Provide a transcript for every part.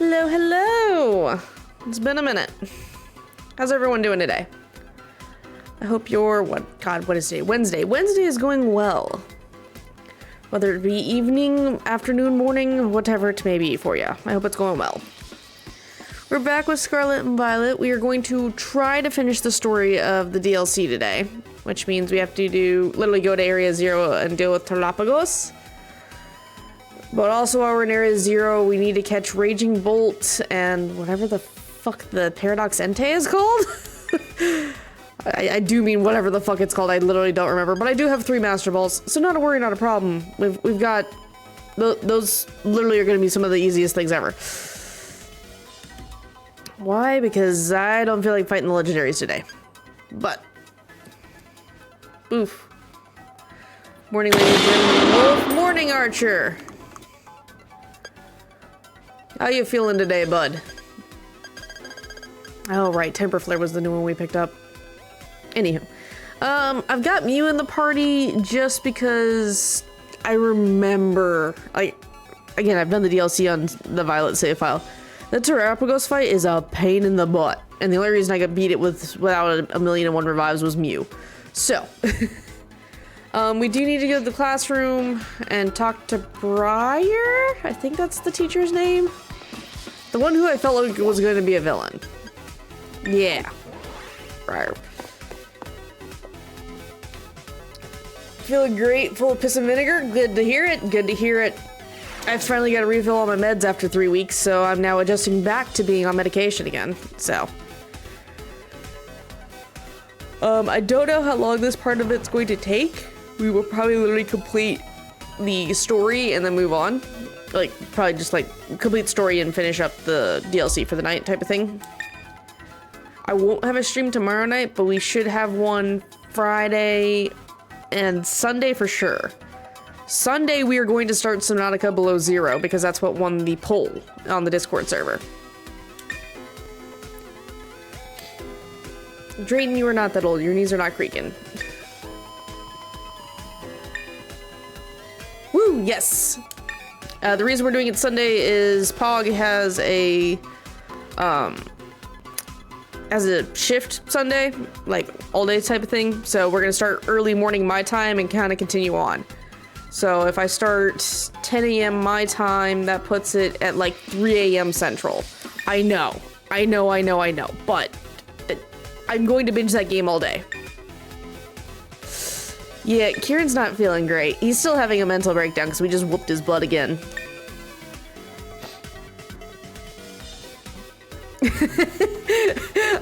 Hello, hello! It's been a minute. How's everyone doing today? I hope your, what is today? Wednesday. Wednesday is going well. Whether it be evening, afternoon, morning, whatever it may be for you. I hope it's going well. We're back with Scarlet and Violet. We are going to try to finish the story of the DLC today, which means we have to literally go to Area 0 and deal with Terlapagos. But also while we're in Area 0, we need to catch Raging Bolt and whatever the fuck the Paradox Entei is called. I do mean whatever the fuck it's called. I literally don't remember. But I do have 3 Master Balls, so not a worry, not a problem. We've got... Those literally are going to be some of the easiest things ever. Why? Because I don't feel like fighting the legendaries today. But... Oof. Morning, ladies and gentlemen. Wolf, morning, Archer. How you feeling today, bud? Oh, right. Temper Flare was the new one we picked up. Anywho. I've got Mew in the party just because I remember... Again, I've done the DLC on the Violet save file. The Terrapagos fight is a pain in the butt. And the only reason I could beat it without a 1,000,001 revives was Mew. So... we do need to go to the classroom and talk to Briar? I think that's the teacher's name. The one who I felt like was going to be a villain. Yeah. Briar. Feeling great, full of piss and vinegar. Good to hear it. Good to hear it. I finally got to refill all my meds after 3 weeks, so I'm now adjusting back to being on medication again. So... I don't know how long this part of it's going to take. We will probably literally complete the story and then move on. Like, probably just like complete story and finish up the DLC for the night type of thing. I won't have a stream tomorrow night, but we should have one Friday and Sunday for sure. Sunday, we are going to start Subnautica Below Zero because that's what won the poll on the Discord server. Drayton, you are not that old. Your knees are not creaking. Woo, yes! The reason we're doing it Sunday is Pog has a shift Sunday, like all day type of thing. So we're gonna start early morning my time and kind of continue on. So if I start 10 a.m. my time, that puts it at like 3 a.m. Central. I know, but I'm going to binge that game all day. Yeah, Kieran's not feeling great. He's still having a mental breakdown because we just whooped his butt again.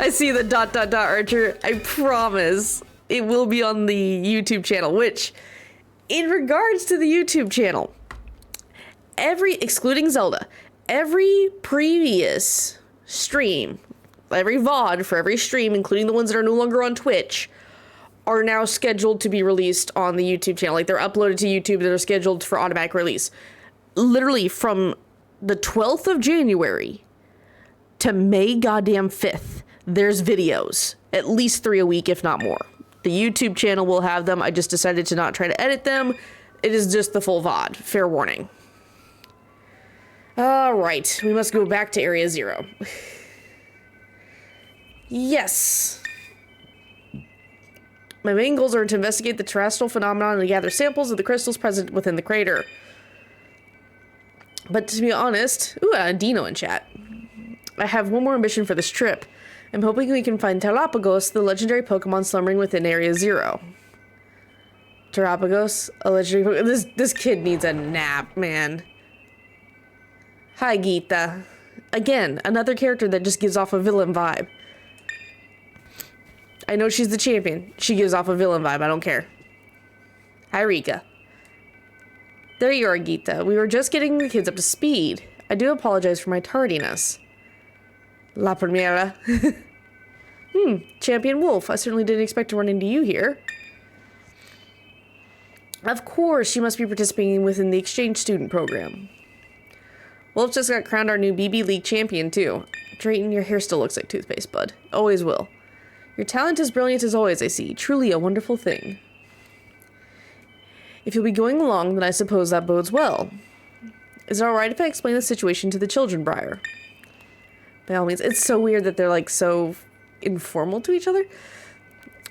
I see the ... Archer. I promise it will be on the YouTube channel, which, in regards to the YouTube channel, excluding Zelda, every previous stream, every VOD for every stream, including the ones that are no longer on Twitch, are now scheduled to be released on the YouTube channel. Like, they're uploaded to YouTube, that are scheduled for automatic release. Literally from the 12th of January to May goddamn 5th, there's videos. At least 3 a week, if not more. The YouTube channel will have them. I just decided to not try to edit them. It is just the full VOD. Fair warning. Alright, we must go back to Area 0. Yes. My main goals are to investigate the terrestrial phenomenon and to gather samples of the crystals present within the crater. But to be honest... Ooh, Dino in chat. I have one more ambition for this trip. I'm hoping we can find Terlapagos, the legendary Pokemon slumbering within Area 0. Terlapagos, a legendary Pokemon... This kid needs a nap, man. Hi, Geeta. Again, another character that just gives off a villain vibe. I know she's the champion. She gives off a villain vibe. I don't care. Hi, Rika. There you are, Geeta. We were just getting the kids up to speed. I do apologize for my tardiness. La Primera. Champion Wolf. I certainly didn't expect to run into you here. Of course, you must be participating within the exchange student program. Wolf just got crowned our new BB League champion, too. Drayton, your hair still looks like toothpaste, bud. Always will. Your talent is brilliant as always, I see. Truly a wonderful thing. If you'll be going along, then I suppose that bodes well. Is it alright if I explain the situation to the children, Briar? by all means. It's so weird that they're like so informal to each other.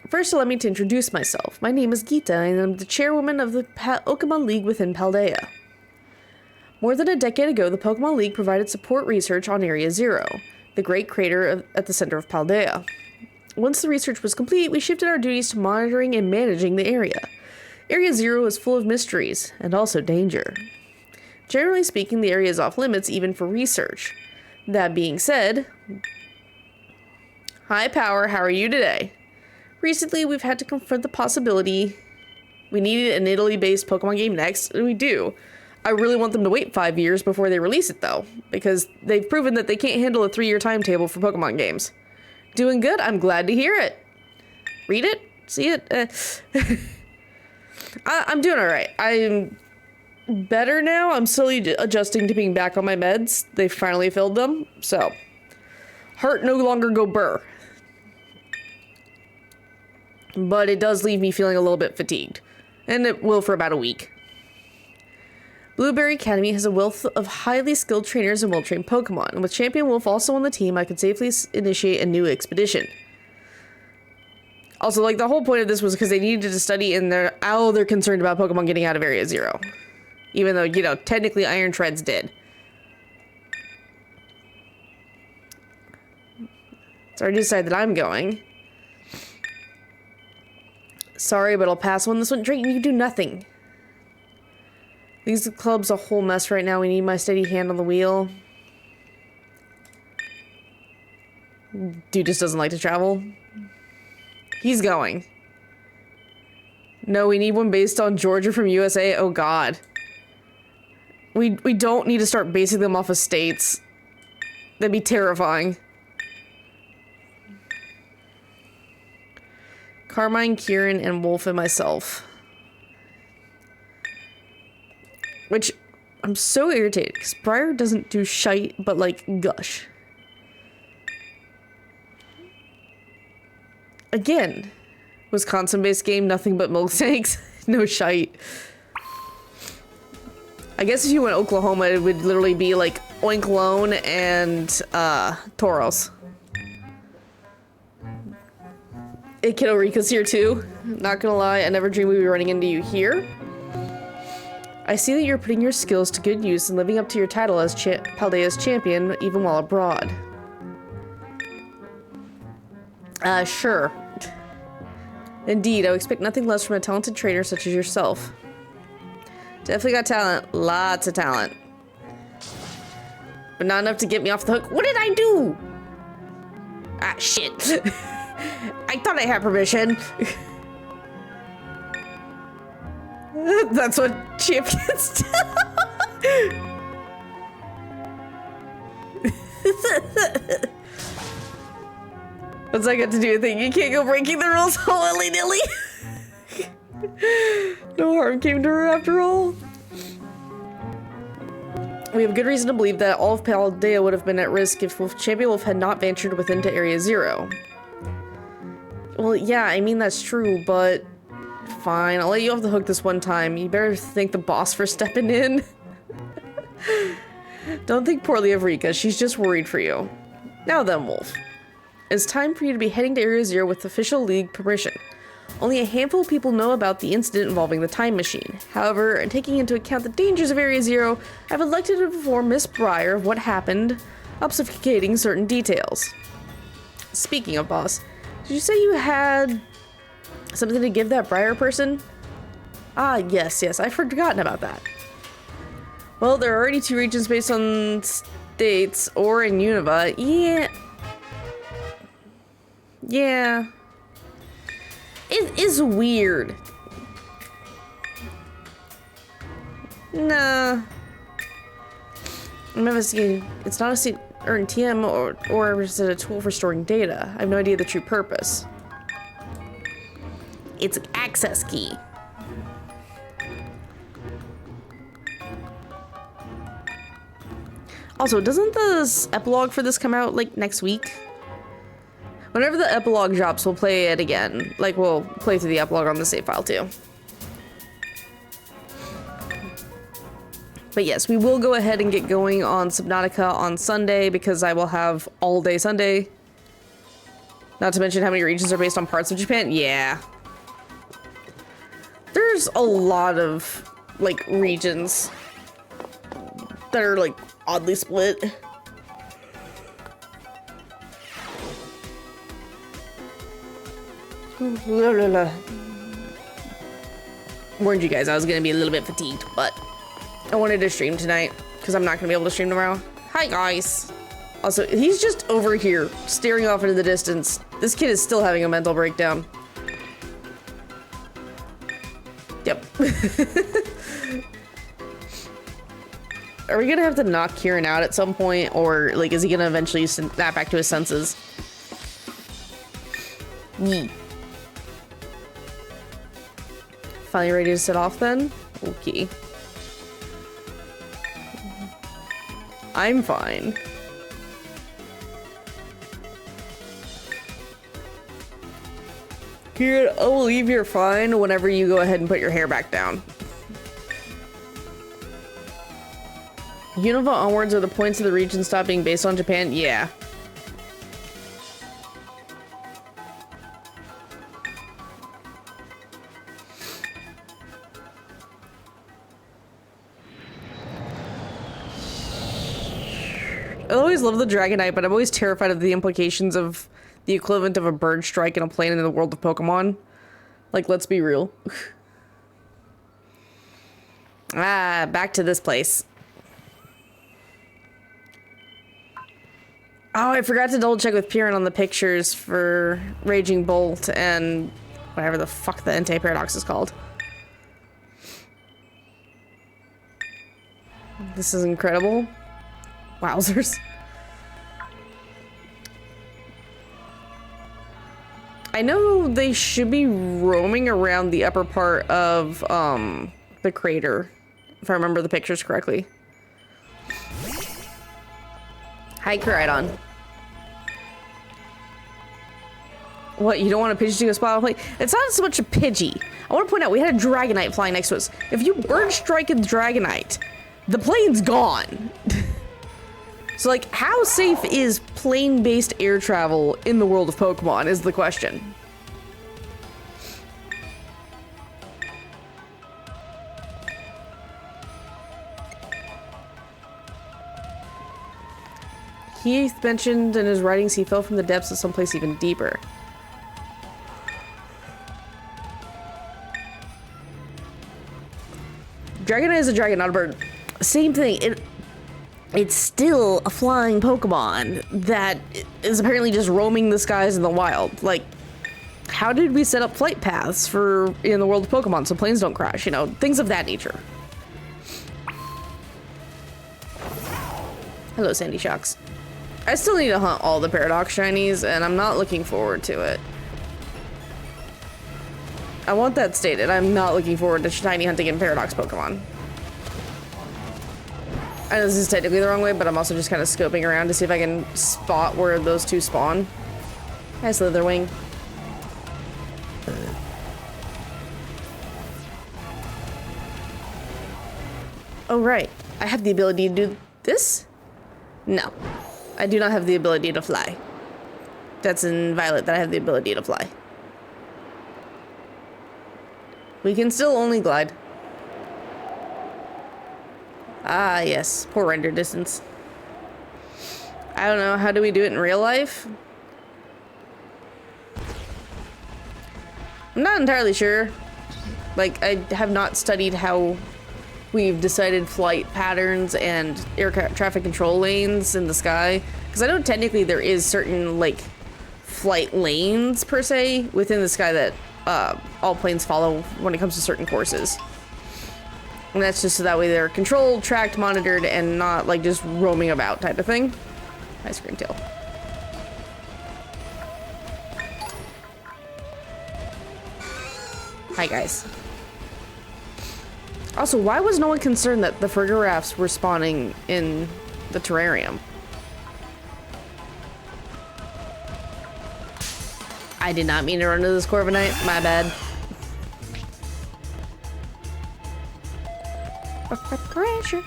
First, allow me to introduce myself. My name is Gita, and I'm the chairwoman of the Pokemon League within Paldea. More than a decade ago, the Pokemon League provided support research on Area Zero, the great crater at the center of Paldea. Once the research was complete, we shifted our duties to monitoring and managing the area. Area Zero is full of mysteries, and also danger. Generally speaking, the area is off limits even for research. That being said, hi Power, how are you today? Recently, we've had to confront the possibility we needed an Italy-based Pokemon game next, and we do. I really want them to wait 5 years before they release it, though, because they've proven that they can't handle a 3-year timetable for Pokemon games. Doing good? I'm glad to hear it. Read it? See it? I'm doing alright. I'm better now. I'm slowly adjusting to being back on my meds. They finally filled them, so. Heart no longer go burr. But it does leave me feeling a little bit fatigued. And it will for about a week. Blueberry Academy has a wealth of highly skilled trainers and well-trained Pokemon. And with Champion Wolf also on the team, I could safely initiate a new expedition. Also, like, the whole point of this was because they needed to study and they're concerned about Pokemon getting out of Area Zero. Even though, you know, technically Iron Treads did. So I decided that I'm going. Sorry, but I'll pass on this one. Drake, you do nothing. These club's a whole mess right now. We need my steady hand on the wheel. Dude just doesn't like to travel. He's going. No, we need one based on Georgia from USA. Oh god. We don't need to start basing them off of states. That'd be terrifying. Carmine, Kieran, and Wolf and myself. Which, I'm so irritated, because Briar doesn't do shite, but like, gush. Again, Wisconsin-based game, nothing but milk tanks, no shite. I guess if you went Oklahoma, it would literally be like Oinklone and Tauros. Hey, Kiddo Rika's here too. Not gonna lie, I never dreamed we'd be running into you here. I see that you're putting your skills to good use and living up to your title as Paldea's champion, even while abroad. Sure. Indeed, I would expect nothing less from a talented trainer such as yourself. Definitely got talent. Lots of talent. But not enough to get me off the hook. What did I do? Ah, shit. I thought I had permission. That's what champions do. What's that got to do with it? You can't go breaking the rules all willy-nilly. No harm came to her after all. We have good reason to believe that all of Paldea would have been at risk if Champion Wolf had not ventured within to Area Zero. Well, yeah, I mean, that's true, but fine. I'll let you off the hook this one time. You better thank the boss for stepping in. Don't think poorly of Rika. She's just worried for you. Now then, Wolf. It's time for you to be heading to Area Zero with official league permission. Only a handful of people know about the incident involving the time machine. However, in taking into account the dangers of Area Zero, I've elected to inform Miss Briar of what happened, obfuscating certain details. Speaking of boss, did you say you had something to give that Briar person? Ah, yes, I've forgotten about that. Well, there are already 2 regions based on states or in Unova. Yeah. It is weird. Nah. I'm investigating. It's not a state or TM or is it a tool for storing data? I have no idea the true purpose. It's an access key. Also, doesn't the epilogue for this come out like next week? Whenever the epilogue drops, we'll play it again. Like, we'll play through the epilogue on the save file too. But yes, we will go ahead and get going on Subnautica on Sunday because I will have all day Sunday. Not to mention how many regions are based on parts of Japan. Yeah. There's a lot of, like, regions that are, like, oddly split. Warned you guys I was gonna be a little bit fatigued, but I wanted to stream tonight because I'm not gonna be able to stream tomorrow. Hi guys. Also, he's just over here staring off into the distance. This kid is still having a mental breakdown. Yep. Are we gonna have to knock Kieran out at some point, or like is he gonna eventually snap back to his senses? Yee. Finally ready to set off then? Okay. I'm fine. Kieran, I will leave you're fine whenever you go ahead and put your hair back down. Unova onwards are the points of the region stop being based on Japan? Yeah. I always love the Dragonite, but I'm always terrified of the implications of the equivalent of a bird strike in a plane in the world of Pokemon. Like, let's be real. Back to this place. Oh, I forgot to double check with Piran on the pictures for Raging Bolt and whatever the fuck the Entei Paradox is called. This is incredible. Wowzers. I know they should be roaming around the upper part of the crater, if I remember the pictures correctly. Hi, Koraidon. What, you don't want a Pidgey to a spot on plane? It's not so much a Pidgey. I want to point out, we had a Dragonite flying next to us. If you bird strike a Dragonite, the plane's gone. So, like, how safe is plane-based air travel in the world of Pokemon is the question. He mentioned in his writings he fell from the depths of someplace even deeper. Dragonite is a dragon, not a bird. Same thing. It's still a flying Pokemon that is apparently just roaming the skies in the wild. Like, how did we set up flight paths for in the world of Pokemon so planes don't crash? You know, things of that nature. Hello, Sandy Shocks. I still need to hunt all the Paradox Shinies, and I'm not looking forward to it. I want that stated. I'm not looking forward to shiny hunting in Paradox Pokemon. I know this is technically the wrong way, but I'm also just kind of scoping around to see if I can spot where those two spawn. Hi, Slitherwing. Oh, right. I have the ability to do this? No. I do not have the ability to fly. That's in Violet that I have the ability to fly. We can still only glide. Ah, yes. Poor render distance. I don't know. How do we do it in real life? I'm not entirely sure. Like, I have not studied how we've decided flight patterns and air traffic control lanes in the sky. Because I know technically there is certain, like, flight lanes, per se, within the sky that all planes follow when it comes to certain courses. And that's just so that way they're controlled, tracked, monitored, and not, like, just roaming about type of thing. Hi, Screamtail. Hi, guys. Also, why was no one concerned that the Frigorafts were spawning in the terrarium? I did not mean to run into this Corviknight. My bad. Pressure.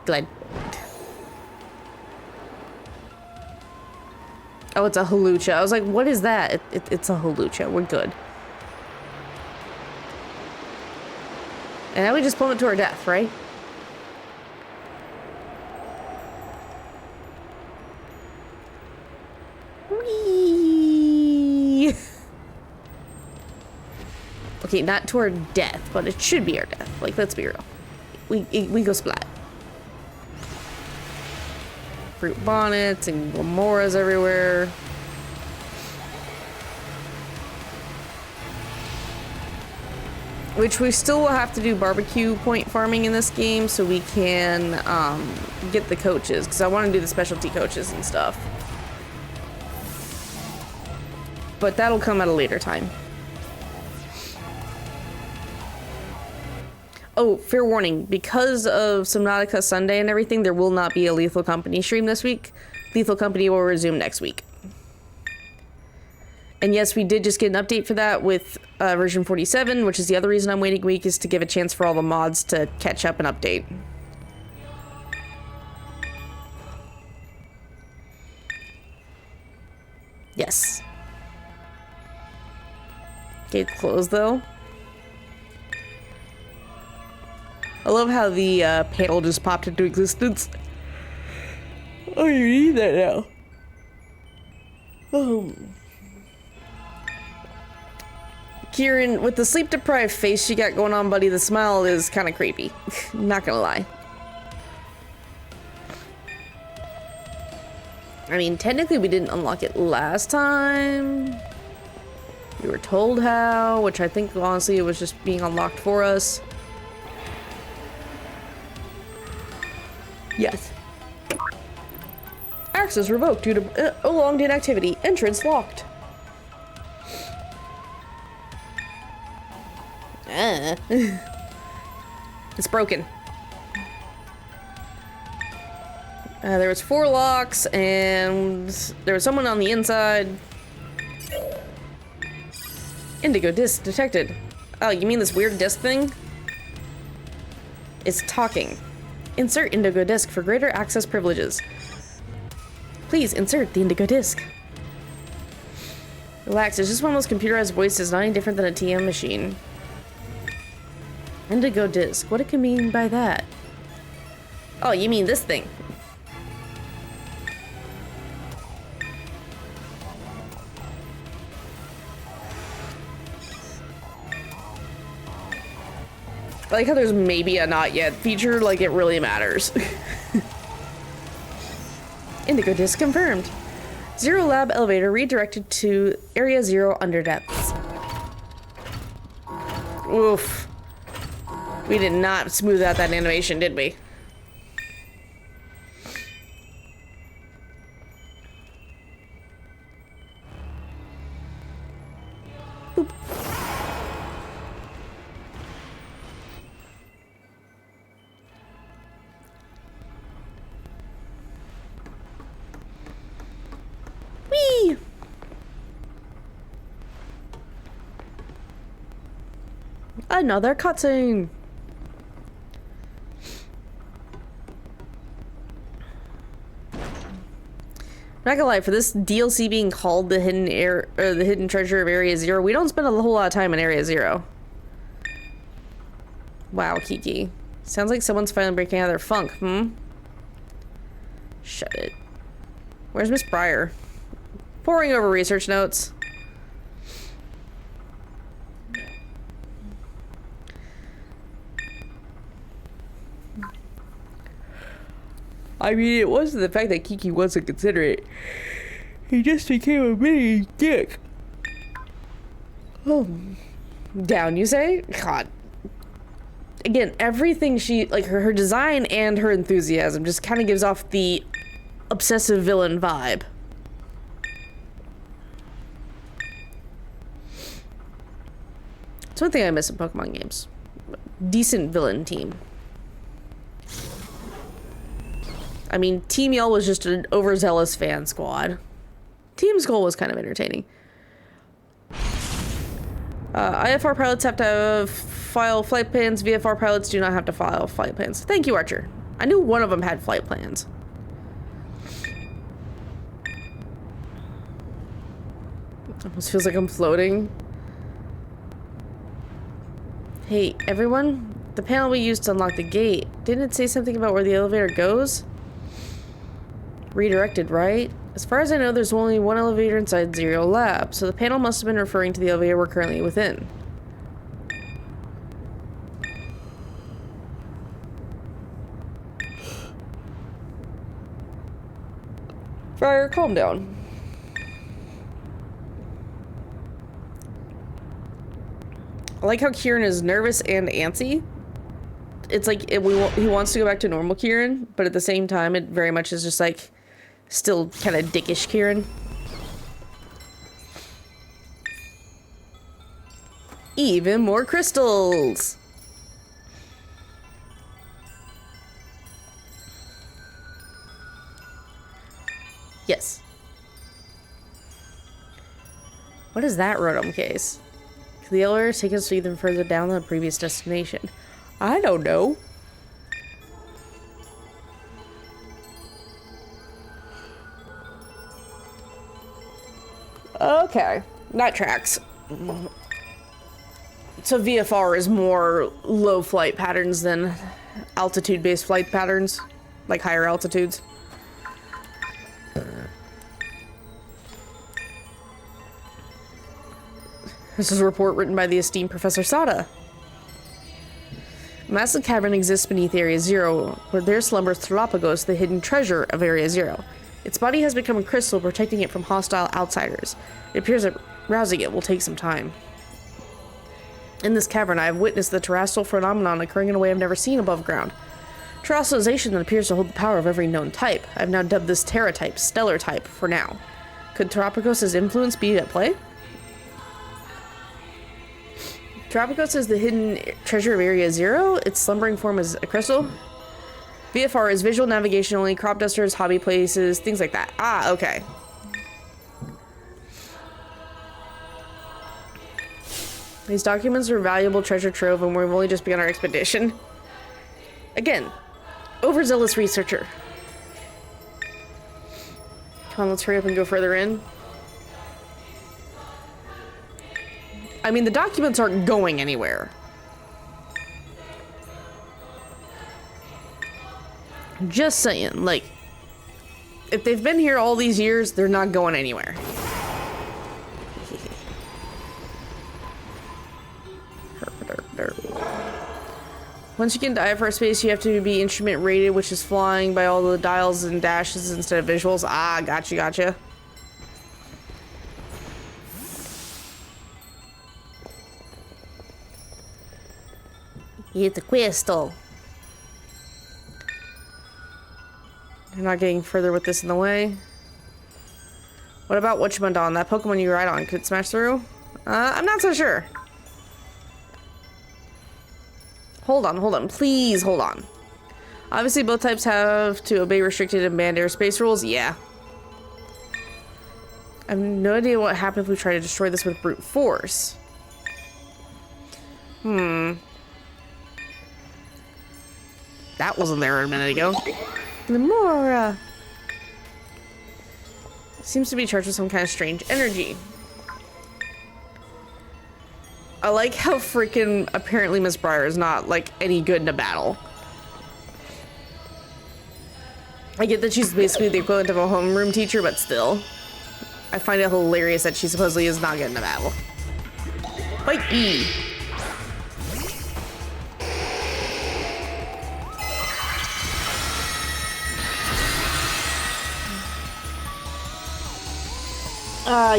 Glad. Oh, it's a halucha. I was like, what is that? It's a halucha. We're good. And now we just plummet to our death, right? Whee! Okay, not to our death, but it should be our death. Like, let's be real. We go splat. Fruit bonnets and Glamoras everywhere. Which we still will have to do barbecue point farming in this game so we can get the coaches, because I want to do the specialty coaches and stuff. But that'll come at a later time. Oh, fair warning, because of Subnautica Sunday and everything, there will not be a Lethal Company stream this week. Lethal Company will resume next week. And yes, we did just get an update for that with version 47, which is the other reason I'm waiting a week, is to give a chance for all the mods to catch up and update. Yes. Gate closed though. I love how the panel just popped into existence. Oh, you need that now. Kieran, with the sleep-deprived face you got going on, buddy, the smile is kind of creepy. Not gonna lie. I mean, technically we didn't unlock it last time. We were told how, which I think, honestly, it was just being unlocked for us. Yes. Access revoked due to prolonged inactivity. Entrance locked. It's broken. There was 4 locks, and there was someone on the inside. Indigo disc detected. Oh, you mean this weird disc thing? It's talking. Insert indigo disc for greater access privileges. Please insert the indigo disc. Relax, it's just one of those computerized voices, not any different than a TM machine. Indigo disc, what it can mean by that? Oh, you mean this thing. I like how there's maybe a not yet feature, like it really matters. Indigo disc confirmed. Zero lab elevator redirected to area 0 under depths. Oof. We did not smooth out that animation, did we? Boop. Whee! Another cutscene. Not gonna lie, for this DLC being called the hidden treasure of Area 0, we don't spend a whole lot of time in Area 0. Wow, Kiki. Sounds like someone's finally breaking out of their funk, Shut it. Where's Miss Breyer? Poring over research notes. I mean, it wasn't the fact that Kiki wasn't considerate. He just became a mini dick. Oh. Down, you say? God. Again, everything she, like, her design and her enthusiasm just kind of gives off the obsessive villain vibe. It's one thing I miss in Pokemon games. Decent villain team. I mean, Team Yell was just an overzealous fan squad. Team Skull was kind of entertaining. IFR pilots have to file flight plans. VFR pilots do not have to file flight plans. Thank you, Archer. I knew one of them had flight plans. Almost feels like I'm floating. Hey, everyone. The panel we used to unlock the gate, didn't it say something about where the elevator goes? Redirected, right? As far as I know, there's only one elevator inside Zero Lab, so the panel must have been referring to the elevator we're currently within. Friar, calm down. I like how Kieran is nervous and antsy. It's like he wants to go back to normal Kieran, but at the same time, it very much is just like still kind of dickish Kieran. Even more crystals. Yes. What is that Rotom case? Could the elevator take us even further down than the previous destination? I don't know. Okay, that tracks. So VFR is more low flight patterns than altitude-based flight patterns, like higher altitudes. This is a report written by the esteemed Professor Sada. A massive cavern exists beneath Area Zero, where there slumbers Therapagos, the hidden treasure of Area Zero. Its body has become a crystal, protecting it from hostile outsiders. It appears that rousing it will take some time. In this cavern, I have witnessed the terrestrial phenomenon occurring in a way I've never seen above ground. Terrestrialization that appears to hold the power of every known type. I've now dubbed this Terra type, Stellar type, for now. Could Therapagos' influence be at play? Therapagos is the hidden treasure of Area Zero. Its slumbering form is a crystal. VFR is visual navigation only, crop dusters, hobby places, things like that. Ah, okay. These documents are a valuable treasure trove, and we've only just begun our expedition. Again, overzealous researcher. Come on, let's hurry up and go further in. I mean, the documents aren't going anywhere. Just saying, like, if they've been here all these years, they're not going anywhere. Once you can dive for space, you have to be instrument rated, which is flying by all the dials and dashes instead of visuals. Ah, gotcha. Hit the crystal. You're not getting further with this in the way. What about Whatchamacallit? That Pokemon you ride on could smash through? I'm not so sure. Hold on. Please hold on. Obviously, both types have to obey restricted and banned airspace rules. Yeah. I have no idea what happens if we try to destroy this with brute force. That wasn't there a minute ago. Limora seems to be charged with some kind of strange energy. I like how freaking apparently Miss Briar is not like any good in a battle. I get that she's basically the equivalent of a homeroom teacher, but still. I find it hilarious that she supposedly is not good in a battle. Fight E!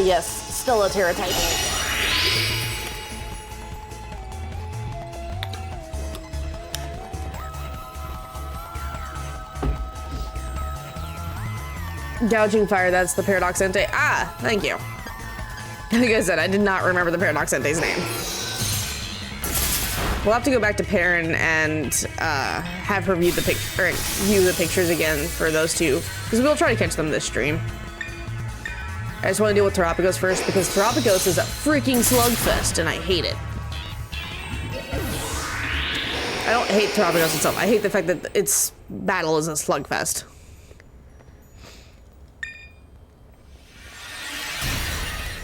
Yes, still a Terra type. Gouging Fire, that's the Paradox Entei. Ah, thank you. Like I said, I did not remember the Paradox Entei's name. We'll have to go back to Perrin and have her view the pictures again for those two, because we'll try to catch them this stream. I just want to deal with Therapagos first, because Therapagos is a freaking slugfest, and I hate it. I don't hate Terrapagos itself. I hate the fact that its battle is a slugfest.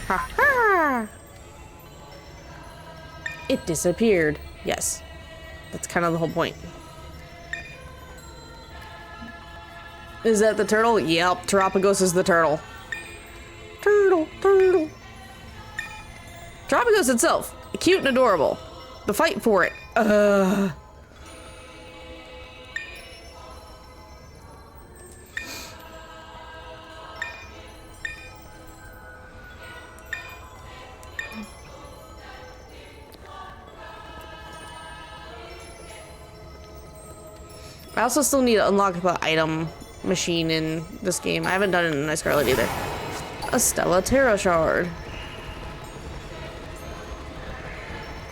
Ha ha! It disappeared. Yes. That's kind of the whole point. Is that the turtle? Yep, Terrapagos is the turtle. Turtle, turtle. Terrapagos itself, cute and adorable. The fight for it. I also still need to unlock the item machine in this game. I haven't done it in Night Scarlet either. A Stella Terra Shard.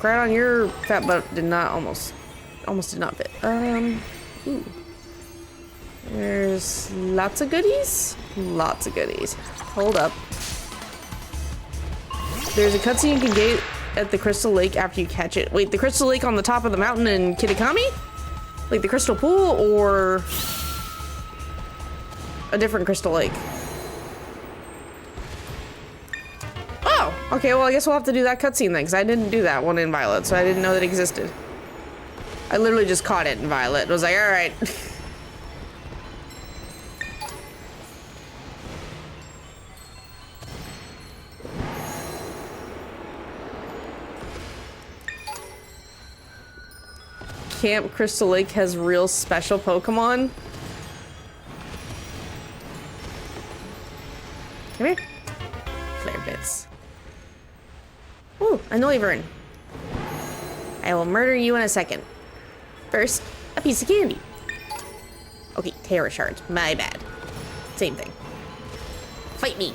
Right on your fat butt did not almost did not fit. Ooh. There's lots of goodies. Lots of goodies. Hold up. There's a cutscene you can get at the Crystal Lake after you catch it. Wait, the Crystal Lake on the top of the mountain in Kitakami? Like the Crystal Pool or a different Crystal Lake? Oh, okay, well I guess we'll have to do that cutscene then, because I didn't do that one in Violet, so I didn't know that it existed. I literally just caught it in Violet. It was like, alright. Camp Crystal Lake has real special Pokemon. Come here. Flare bits. Ooh, a Noivern. I will murder you in a second. First, a piece of candy. Okay, Terra Shards. My bad. Same thing. Fight me.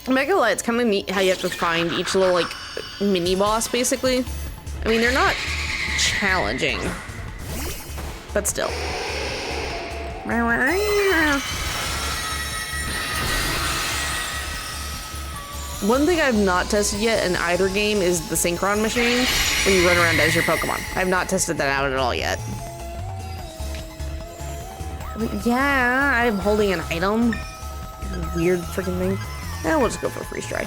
I'm not gonna lie, it's kind of neat how you have to find each little, like, mini-boss, basically. I mean, they're not challenging, but still. One thing I've not tested yet in either game is the Synchron machine, when you run around as your Pokemon. I've not tested that out at all yet. But yeah, I'm holding an item. Weird freaking thing. Eh, we'll just go for a freeze try.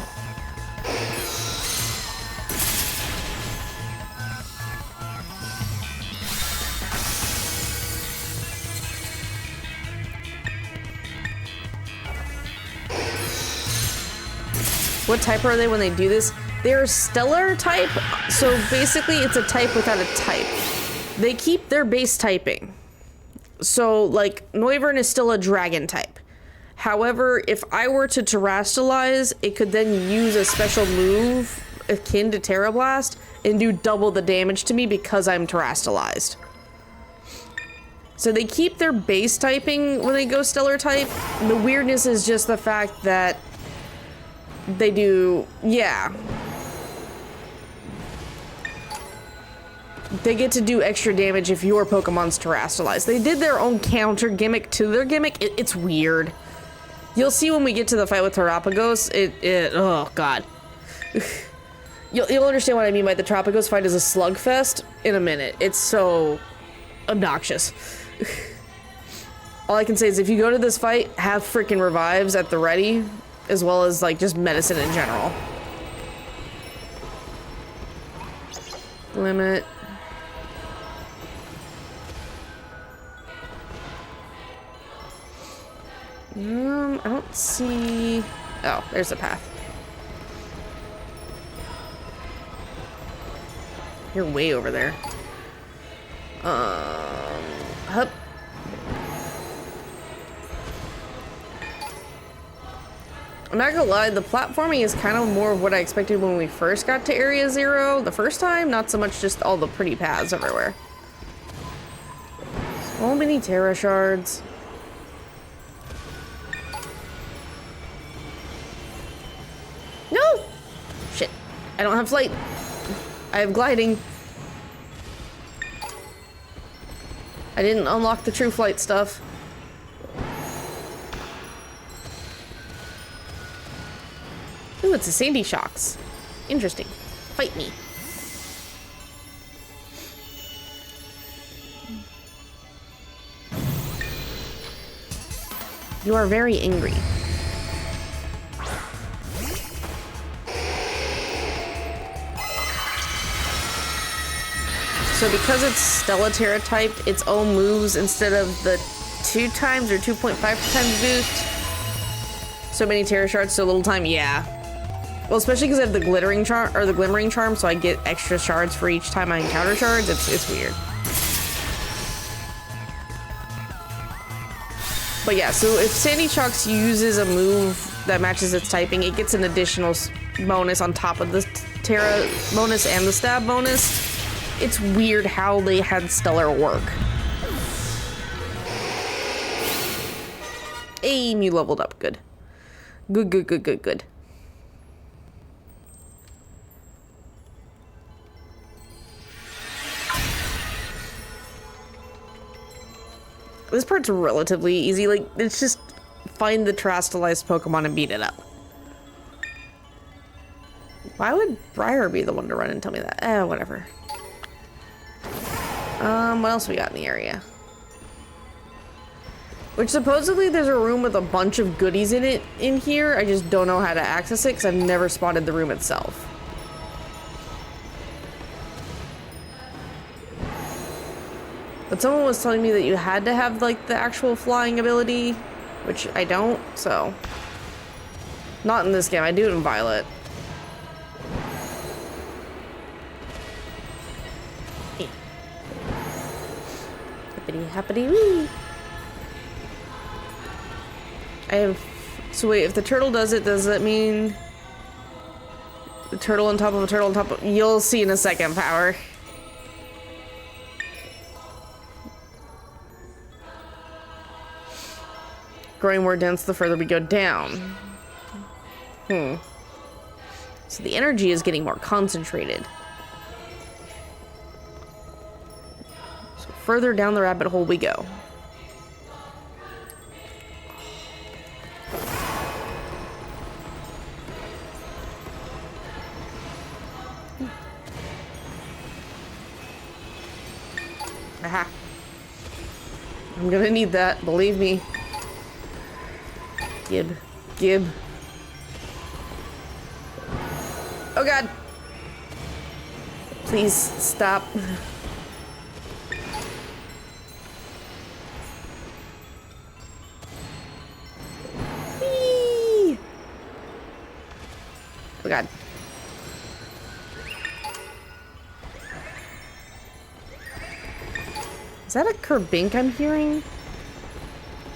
What type are they when they do this? They're stellar type, so basically it's a type without a type. They keep their base typing. So, like, Noivern is still a dragon type. However, if I were to Terrastalize, it could then use a special move akin to Terra Blast and do double the damage to me because I'm Terrastalized. So they keep their base typing when they go stellar type. The weirdness is just the fact that they do, yeah. They get to do extra damage if your Pokemon's Terrastalized. They did their own counter gimmick to their gimmick. It's weird. You'll see when we get to the fight with Terrapagos, oh god. You'll understand what I mean by the Terrapagos fight is a slugfest in a minute. It's so obnoxious. All I can say is if you go to this fight, have freaking revives at the ready, as well as like just medicine in general. Limit. I don't see... Oh, there's a path. You're way over there. Hup. I'm not gonna lie, the platforming is kind of more of what I expected when we first got to Area Zero the first time, not so much just all the pretty paths everywhere. So many Terra Shards. No! Shit. I don't have flight. I have gliding. I didn't unlock the true flight stuff. Ooh, it's a Sandy Shocks. Interesting. Fight me. You are very angry. So because it's Stellaterra typed, its own moves instead of the 2 times or 2.5 times boost. So many Terra Shards, so little time, yeah. Well, especially because I have the glittering charm or the glimmering charm, so I get extra shards for each time I encounter shards. It's weird. But yeah, so if Sandy Shocks uses a move that matches its typing, it gets an additional bonus on top of the Terra bonus and the stab bonus. It's weird how they had Stellar work. Aim, you leveled up. Good. Good, good, good, good, good. This part's relatively easy. Like, it's just find the terastallized Pokemon and beat it up. Why would Briar be the one to run and tell me that? Eh, whatever. What else we got in the area? Which supposedly there's a room with a bunch of goodies in it in here. I just don't know how to access it because I've never spotted the room itself. But someone was telling me that you had to have like the actual flying ability, which I don't, so. Not in this game, I do it in Violet. Happity happity wee. I have, so wait, if the turtle does it, does that mean the turtle on top of a turtle on top of, you'll see in a second, Power. Growing more dense the further we go down. So the energy is getting more concentrated. So further down the rabbit hole we go. Aha. I'm gonna need that, believe me. Gib. Gib. Oh god. Please stop. Whee! Oh god. Is that a Kerbink I'm hearing?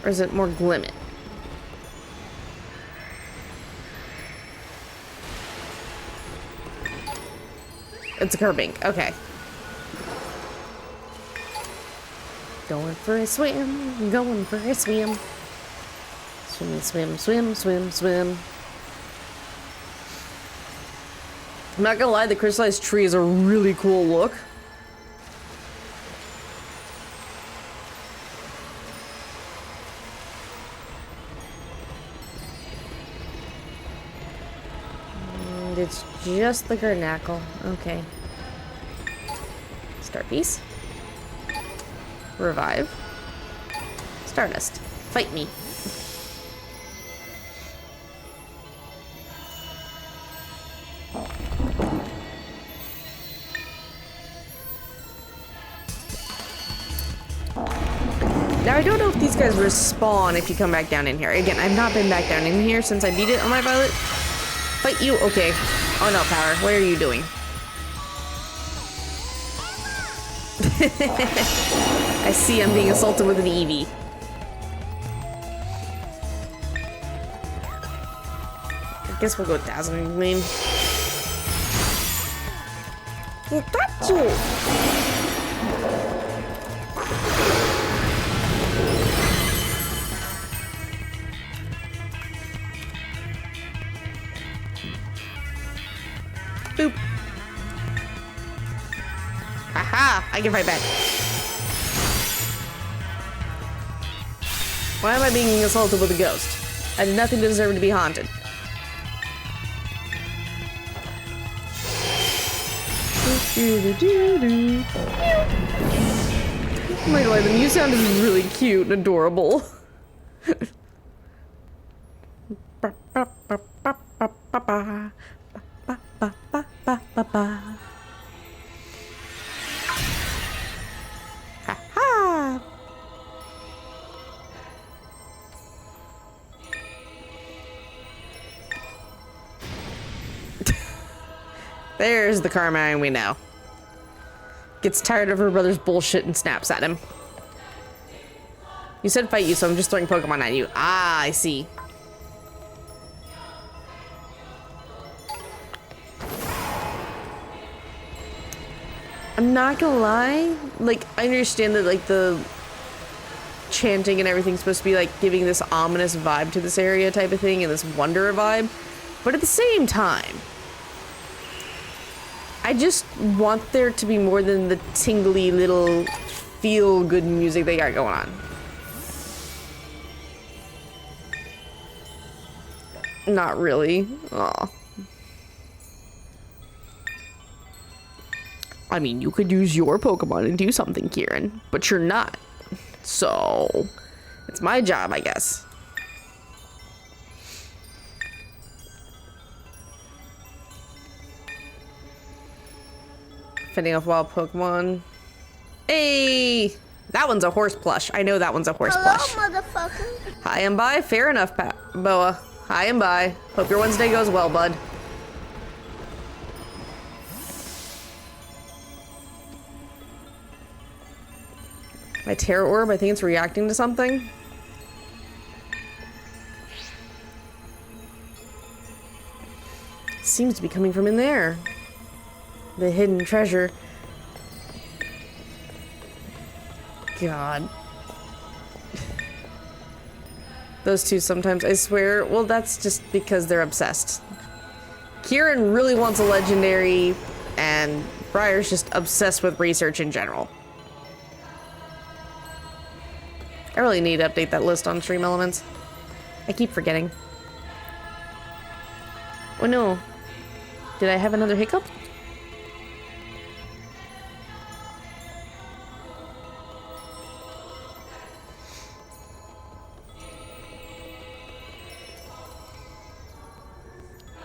Or is it more Glimmet? It's a Kerbink, okay. Going for a swim, going for a swim. Swim, swim, swim, swim, swim. I'm not gonna lie, the crystallized tree is a really cool look. It's just the Garnackle. Okay. Star Piece. Revive. Stardust. Fight me. Now I don't know if these guys respawn if you come back down in here. Again, I've not been back down in here since I beat it on my Violet. Fight you? Okay. Oh no, Power. What are you doing? I see I'm being assaulted with an Eevee. I guess we'll go with Dazzling Gleam. Pikachu! Boop. Aha! I can fight back. Why am I being assaulted with a ghost? I did nothing to deserve to be haunted. Oh my god, the Mew sound is really cute and adorable. Ha! There's the Carmine we know. Gets tired of her brother's bullshit and snaps at him. You said fight you, so I'm just throwing Pokemon at you. Ah, I see. I'm not gonna lie, like, I understand that, like, the chanting and everything's supposed to be, like, giving this ominous vibe to this area type of thing and this wonder vibe, but at the same time, I just want there to be more than the tingly little feel-good music they got going on. Not really. Aw. I mean, you could use your Pokemon and do something, Kieran, but you're not. So, it's my job, I guess. Fending off wild Pokemon. Hey! That one's a horse plush. I know that one's a horse plush. Hello, motherfucker. Hi and bye. Fair enough, Boa. Hi and bye. Hope your Wednesday goes well, bud. My Terror Orb, I think it's reacting to something. Seems to be coming from in there. The hidden treasure. God. Those two sometimes, I swear. Well, that's just because they're obsessed. Kieran really wants a legendary, and Briar's just obsessed with research in general. I really need to update that list on Stream Elements. I keep forgetting. Oh no. Did I have another hiccup?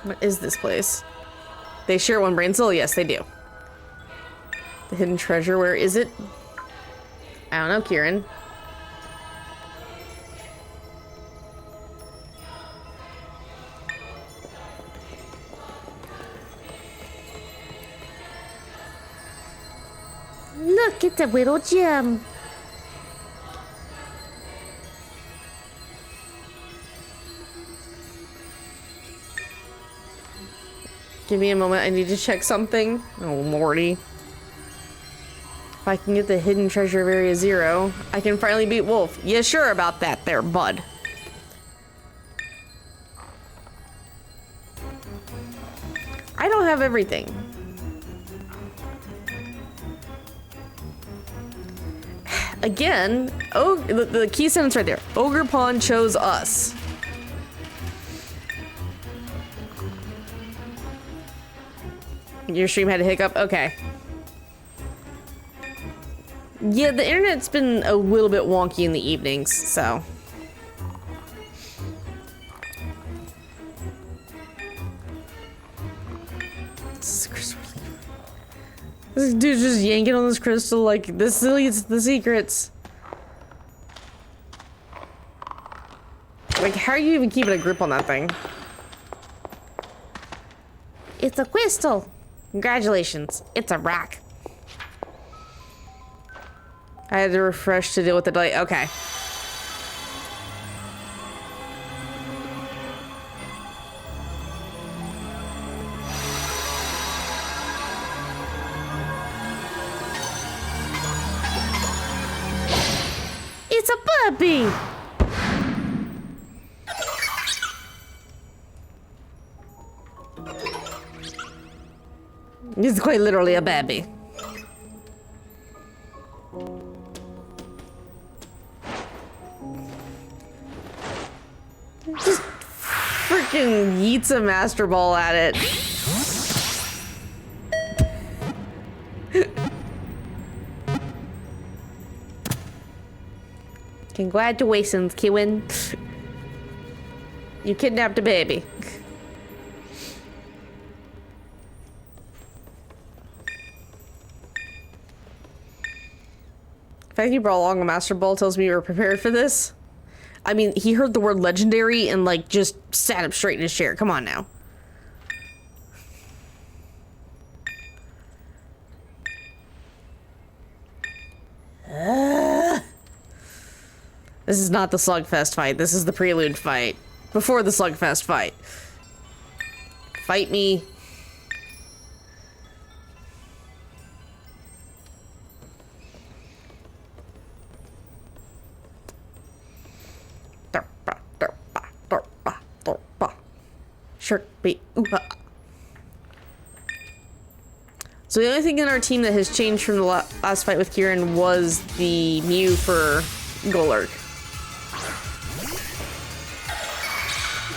What is this place? They share one brain cell? Yes, they do. The hidden treasure, where is it? I don't know, Kieran. Look at the little gem. Give me a moment, I need to check something. Oh, lordy. If I can get the hidden treasure of Area 0, I can finally beat Wolf. You sure about that there, bud? I don't have everything. Again, oh, the key sentence right there. Ogerpon chose us. Your stream had a hiccup? Okay. Yeah, the internet's been a little bit wonky in the evenings, so. This dude's just yanking on this crystal like this leads to the secrets. Like, how are you even keeping a grip on that thing? It's a crystal. Congratulations. It's a rock. I had to refresh to deal with the delay. Okay. It's a puppy. It's quite literally a baby. Just freaking yeets a Master Ball at it. Congratulations, Kieran. You kidnapped a baby. The fact you brought along a Master Ball tells me you were prepared for this. I mean, he heard the word legendary and, like, just sat up straight in his chair. Come on now. This is not the Slugfest fight. This is the prelude fight. Before the Slugfest fight. Fight me. Shark bait. So the only thing in our team that has changed from the last fight with Kieran was the Mew for Golurk.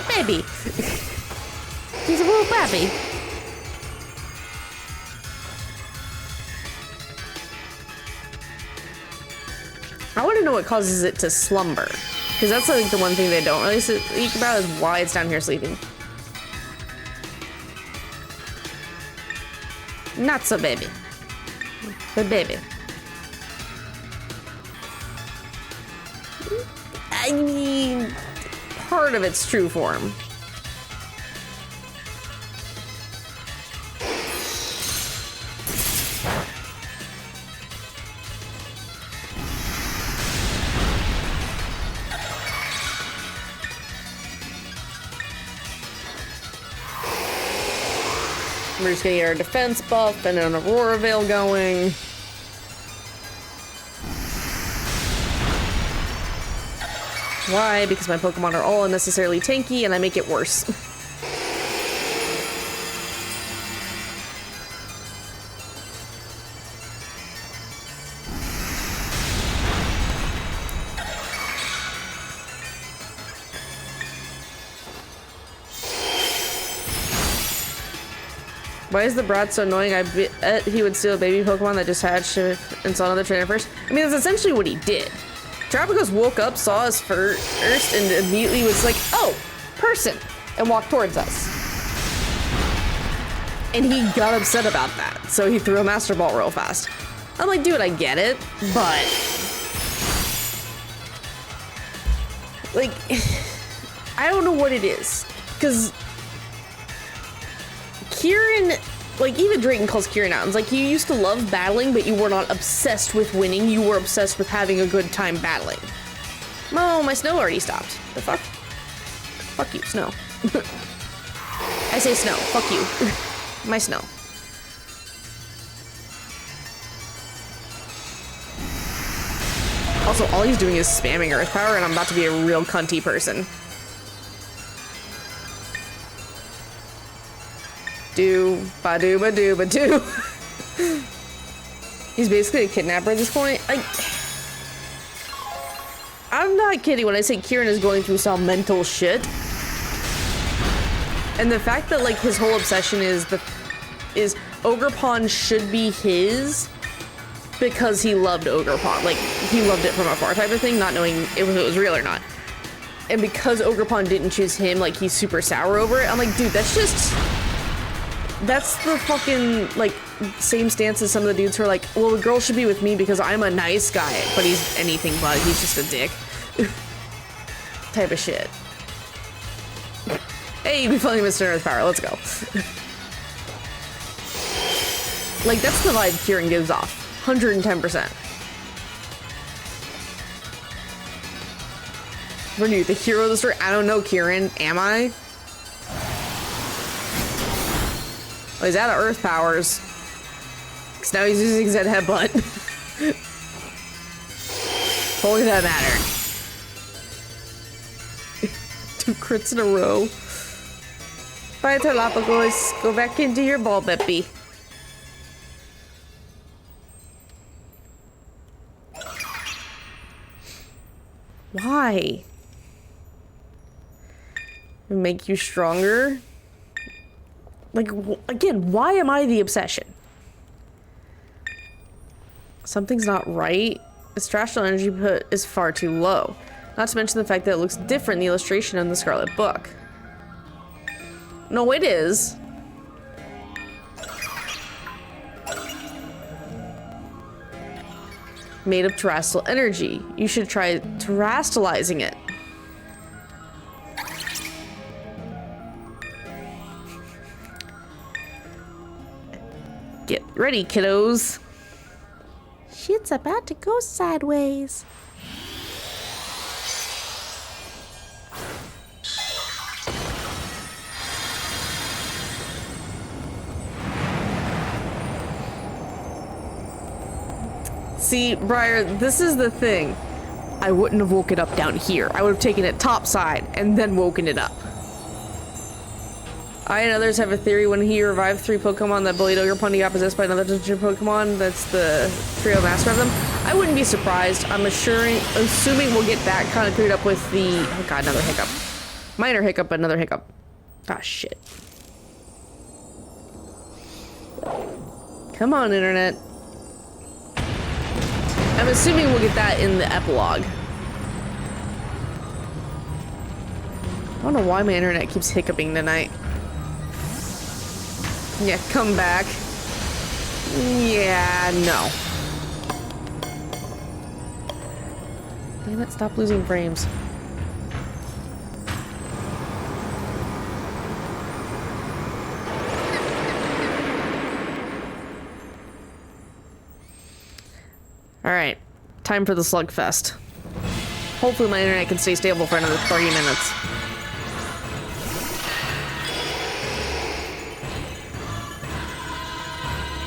Baby. He's a little baby. I want to know what causes it to slumber. Because that's like the one thing they don't really speak about is why it's down here sleeping. Not so baby. But baby. I mean, part of its true form. We're just gonna get our defense buff and an Aurora Veil going. Why? Because my Pokemon are all unnecessarily tanky and I make it worse. Why is the Brat so annoying? I bet he would steal a baby Pokemon that just hatched and saw another trainer first. I mean, that's essentially what he did. Tropicos woke up, saw us first, and immediately was like, oh, person, and walked towards us. And he got upset about that, so he threw a Master Ball real fast. I'm like, dude, I get it, but... like, I don't know what it is, because... Kieran, like, even Drayton calls Kieran out. It's like, you used to love battling, but you were not obsessed with winning. You were obsessed with having a good time battling. Oh, my snow already stopped. The fuck? Fuck you, snow. I say snow. Fuck you. My snow. Also, all he's doing is spamming Earth Power, and I'm about to be a real cunty person. Do ba do ba do ba do. He's basically a kidnapper at this point. Like, I'm not kidding when I say Kieran is going through some mental shit. And the fact that, like, his whole obsession is Ogerpon should be his because he loved Ogerpon. Like, he loved it from afar type of thing, not knowing if it was real or not. And because Ogerpon didn't choose him, like, he's super sour over it. I'm like, dude, that's just... that's the fucking, like, same stance as some of the dudes who are like, well, the girl should be with me because I'm a nice guy, but he's anything but, he's just a dick. Type of shit. Hey, you be funny, Mr. Earth Power, let's go. Like, that's the vibe Kieran gives off. 110%. Were you the hero of the story? I don't know, Kieran. Am I? Well, he's out of Earth Powers. Because now he's using Zed Headbutt. Holy that mattered. 2 crits in a row. Bye, Galapagos. Go back into your ball, Beppy. Why? Make you stronger? Like, again, why am I the obsession? Something's not right. Its terrestrial energy put is far too low. Not to mention the fact that it looks different in the illustration in the Scarlet Book. No, it is. Made of terrestrial energy. You should try terrestrializing it. Get ready, kiddos. Shit's about to go sideways. See, Briar, this is the thing. I wouldn't have woken up down here. I would have taken it topside and then woken it up. I and others have a theory when he revived 3 Pokemon that Bolito or Ponyta got possessed by another Digimon Pokemon. That's the trio master of them. I wouldn't be surprised. I'm assuming we'll get that kind of cleared up with the... Oh god, another hiccup. Minor hiccup, but another hiccup. Ah, shit. Come on, internet. I'm assuming we'll get that in the epilogue. I don't know why my internet keeps hiccuping tonight. Yeah, come back. Yeah, no. Damn it, stop losing frames. Alright, time for the slugfest. Hopefully my internet can stay stable for another 30 minutes.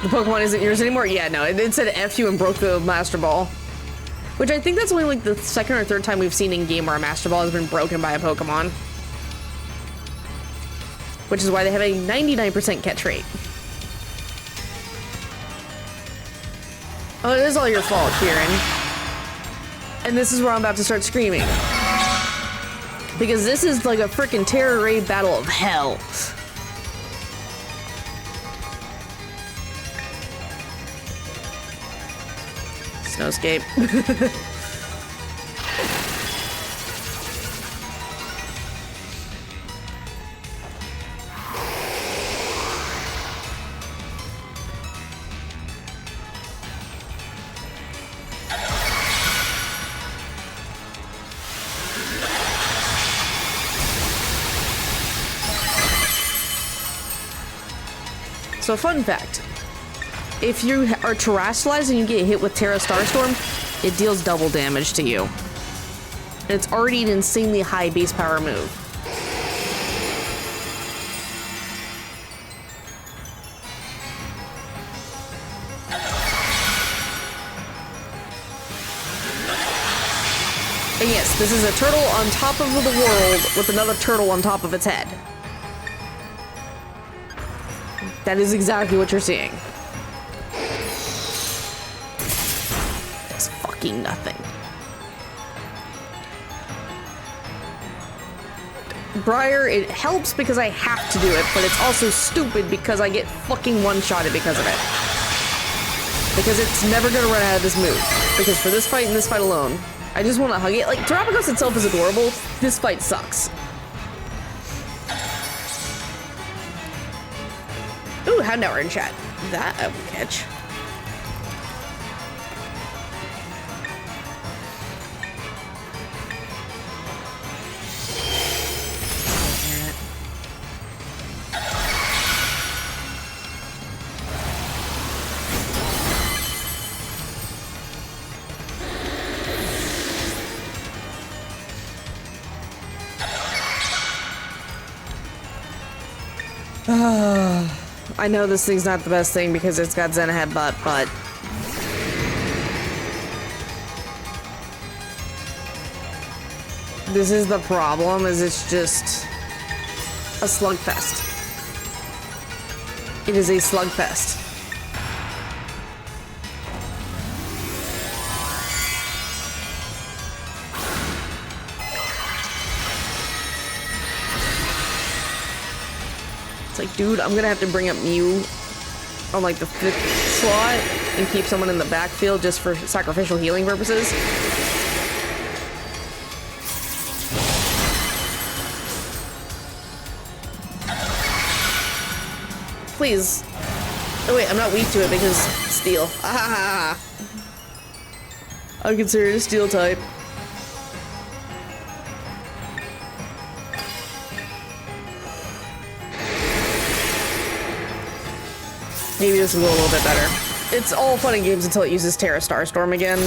The Pokemon isn't yours anymore? Yeah, no, it said F you and broke the Master Ball. Which I think that's only like the second or third time we've seen in game where a Master Ball has been broken by a Pokemon. Which is why they have a 99% catch rate. Oh, it is all your fault, Kieran. And this is where I'm about to start screaming. Because this is like a freaking terror raid battle of hell. Snowscape. So, fun fact. If you are terrestrialized and you get hit with Terra Starstorm, it deals double damage to you. And it's already an insanely high base power move. And yes, this is a turtle on top of the world with another turtle on top of its head. That is exactly what you're seeing. It's fucking nothing. Briar, it helps because I have to do it, but it's also stupid because I get fucking one-shotted because of it. Because it's never gonna run out of this move. Because for this fight and this fight alone, I just want to hug it. Like, Terapagos itself is adorable. This fight sucks. Ooh, Houndour in chat. That I will catch. I know this thing's not the best thing because it's got Zen Headbutt, but... This is the problem, is it's just... a slugfest. It is a slugfest. It's like, dude, I'm gonna have to bring up Mew on like the 5th slot and keep someone in the backfield just for sacrificial healing purposes. please. Oh wait, I'm not weak to it because steel. Ah! I'm considered a steel type. Maybe this will go a little bit better. It's all fun and games until it uses Terra Starstorm again.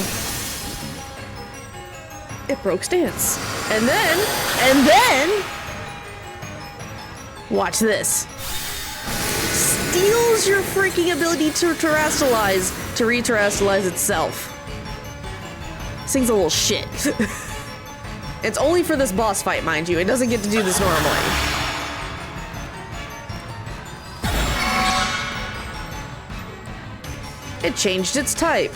It broke stance. And then, watch this. Steals your freaking ability to re-terrestrialize itself. This thing's a little shit. It's only for this boss fight, mind you. It doesn't get to do this normally. It changed its type.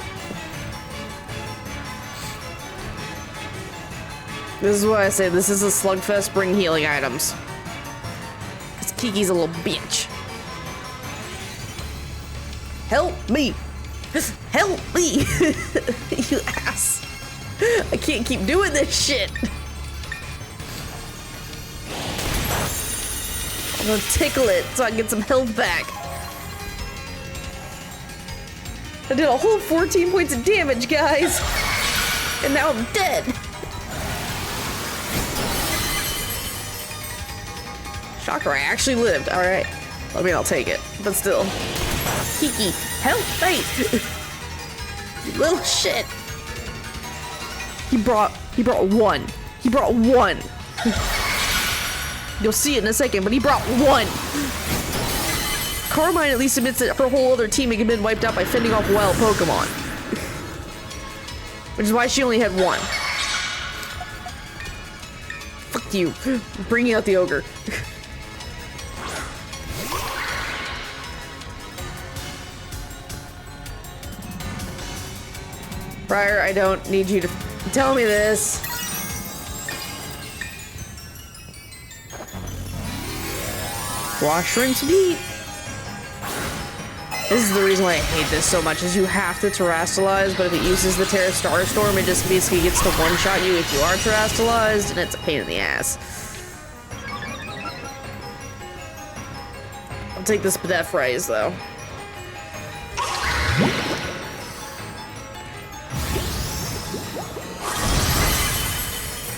This is why I say this is a slugfest, bring healing items. Because Kiki's a little bitch. Help me! Help me! You ass! I can't keep doing this shit! I'm gonna tickle it so I can get some health back. I did a whole 14 points of damage, guys! And now I'm dead! Shocker, I actually lived. Alright. I mean, I'll take it. But still. Kiki, help me! You little shit! He brought one. He brought one. You'll see it in a second, but he brought one. Carmine at least admits that her whole other team had been wiped out by fending off wild Pokemon. Which is why she only had one. Fuck you. Bringing out the ogre. Briar, I don't need you to tell me this. Wash, rinse, repeat. This is the reason why I hate this so much, is you have to terrestrialize, but if it uses the Terra Starstorm, it just basically gets to one-shot you if you are terrestrialized, and it's a pain in the ass. I'll take this Spadef Rise, though.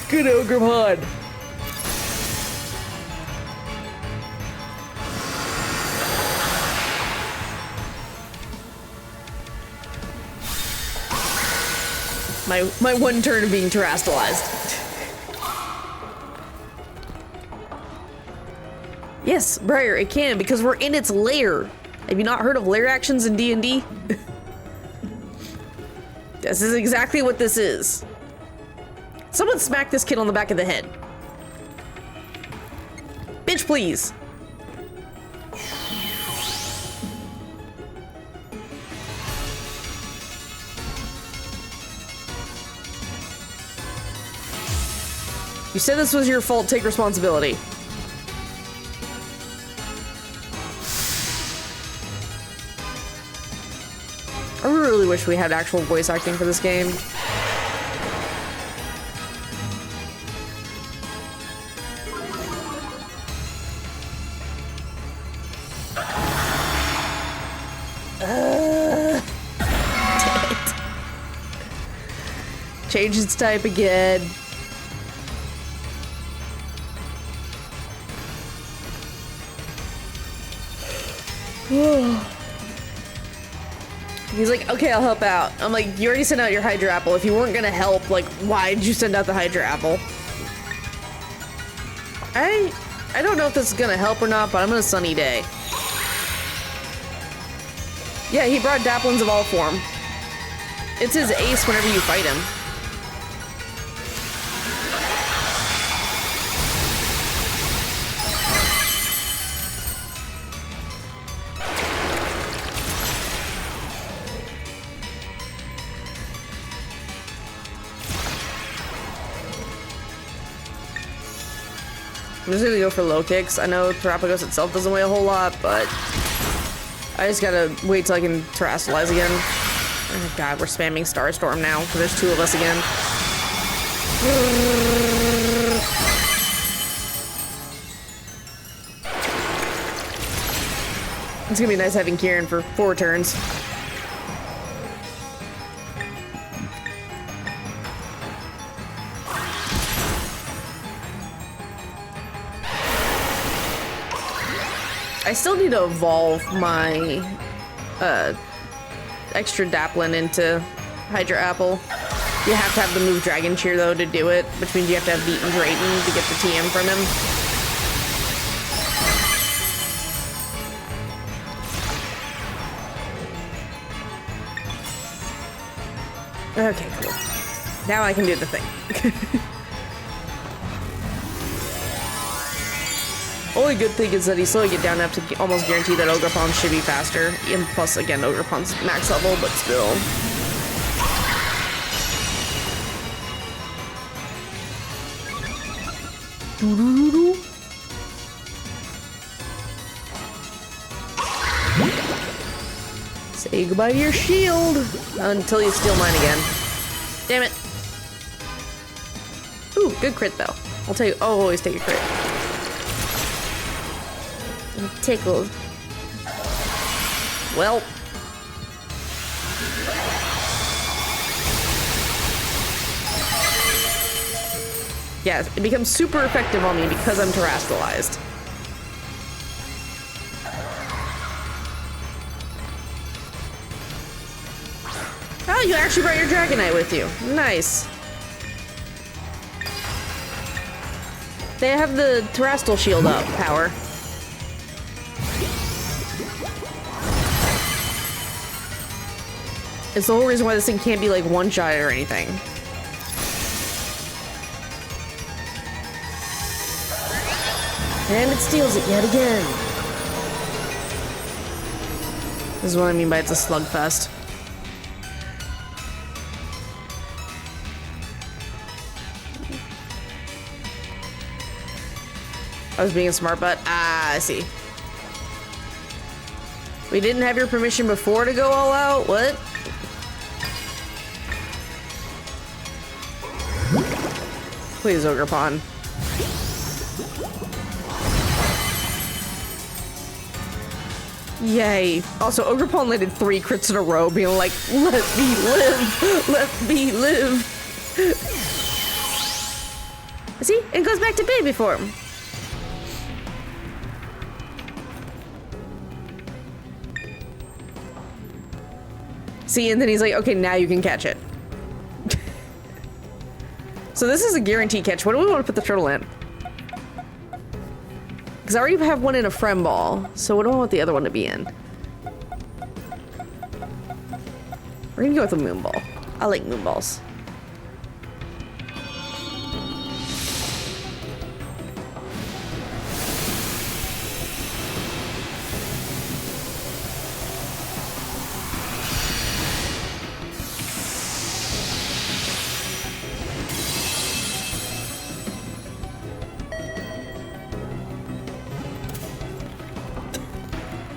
Good Ogre Pod. My one turn of being terrestrialized. Yes, Briar, it can, because we're in its lair. Have you not heard of lair actions in D&D? This is exactly what this is. Someone smack this kid on the back of the head. Bitch, please. You said this was your fault, take responsibility. I really wish we had actual voice acting for this game. Damn it. Change its type again. He's like, okay, I'll help out. I'm like, you already sent out your Hydra Apple. If you weren't gonna help, like, why did you send out the Hydra Apple? I don't know if this is gonna help or not, but I'm gonna Sunny Day. Yeah, he brought Daplins of all form. It's his ace whenever you fight him. I'm just gonna go for low kicks. I know Terrapagos itself doesn't weigh a whole lot, but I just gotta wait till I can terrestrialize again. Oh god, we're spamming Starstorm now, because there's two of us again. It's gonna be nice having Kieran for 4 turns. I still need to evolve my extra Daplin into Hydra Apple. You have to have the move Dragon Cheer though to do it, which means you have to have beaten Drayton to get the TM from him. Okay, cool. Now I can do the thing. Only good thing is that he's slowing it down enough to almost guarantee that Ogerpon should be faster. And plus, again, Ogerpon's max level, but still. Say goodbye to your shield until you steal mine again. Damn it. Ooh, good crit though. I'll tell you, oh, always take a crit. I'm tickled. Well. Yeah, it becomes super effective on me because I'm terrestrialized. Oh, you actually brought your Dragonite with you. Nice. They have the Terrestrial Shield up power. It's the whole reason why this thing can't be like one-shot or anything. And it steals it yet again. This is what I mean by it's a slugfest. I was being a smart butt. Ah, I see. We didn't have your permission before to go all out? What? Please, Ogerpon. Yay. Also, Ogerpon landed 3 crits in a row, being like, let me live! Let me live! See? It goes back to baby form. See, and then he's like, okay, now you can catch it. So this is a guaranteed catch. What do we want to put the turtle in? Because I already have one in a Frem Ball, so what do I want the other one to be in? We're gonna go with a Moon Ball. I like Moon Balls.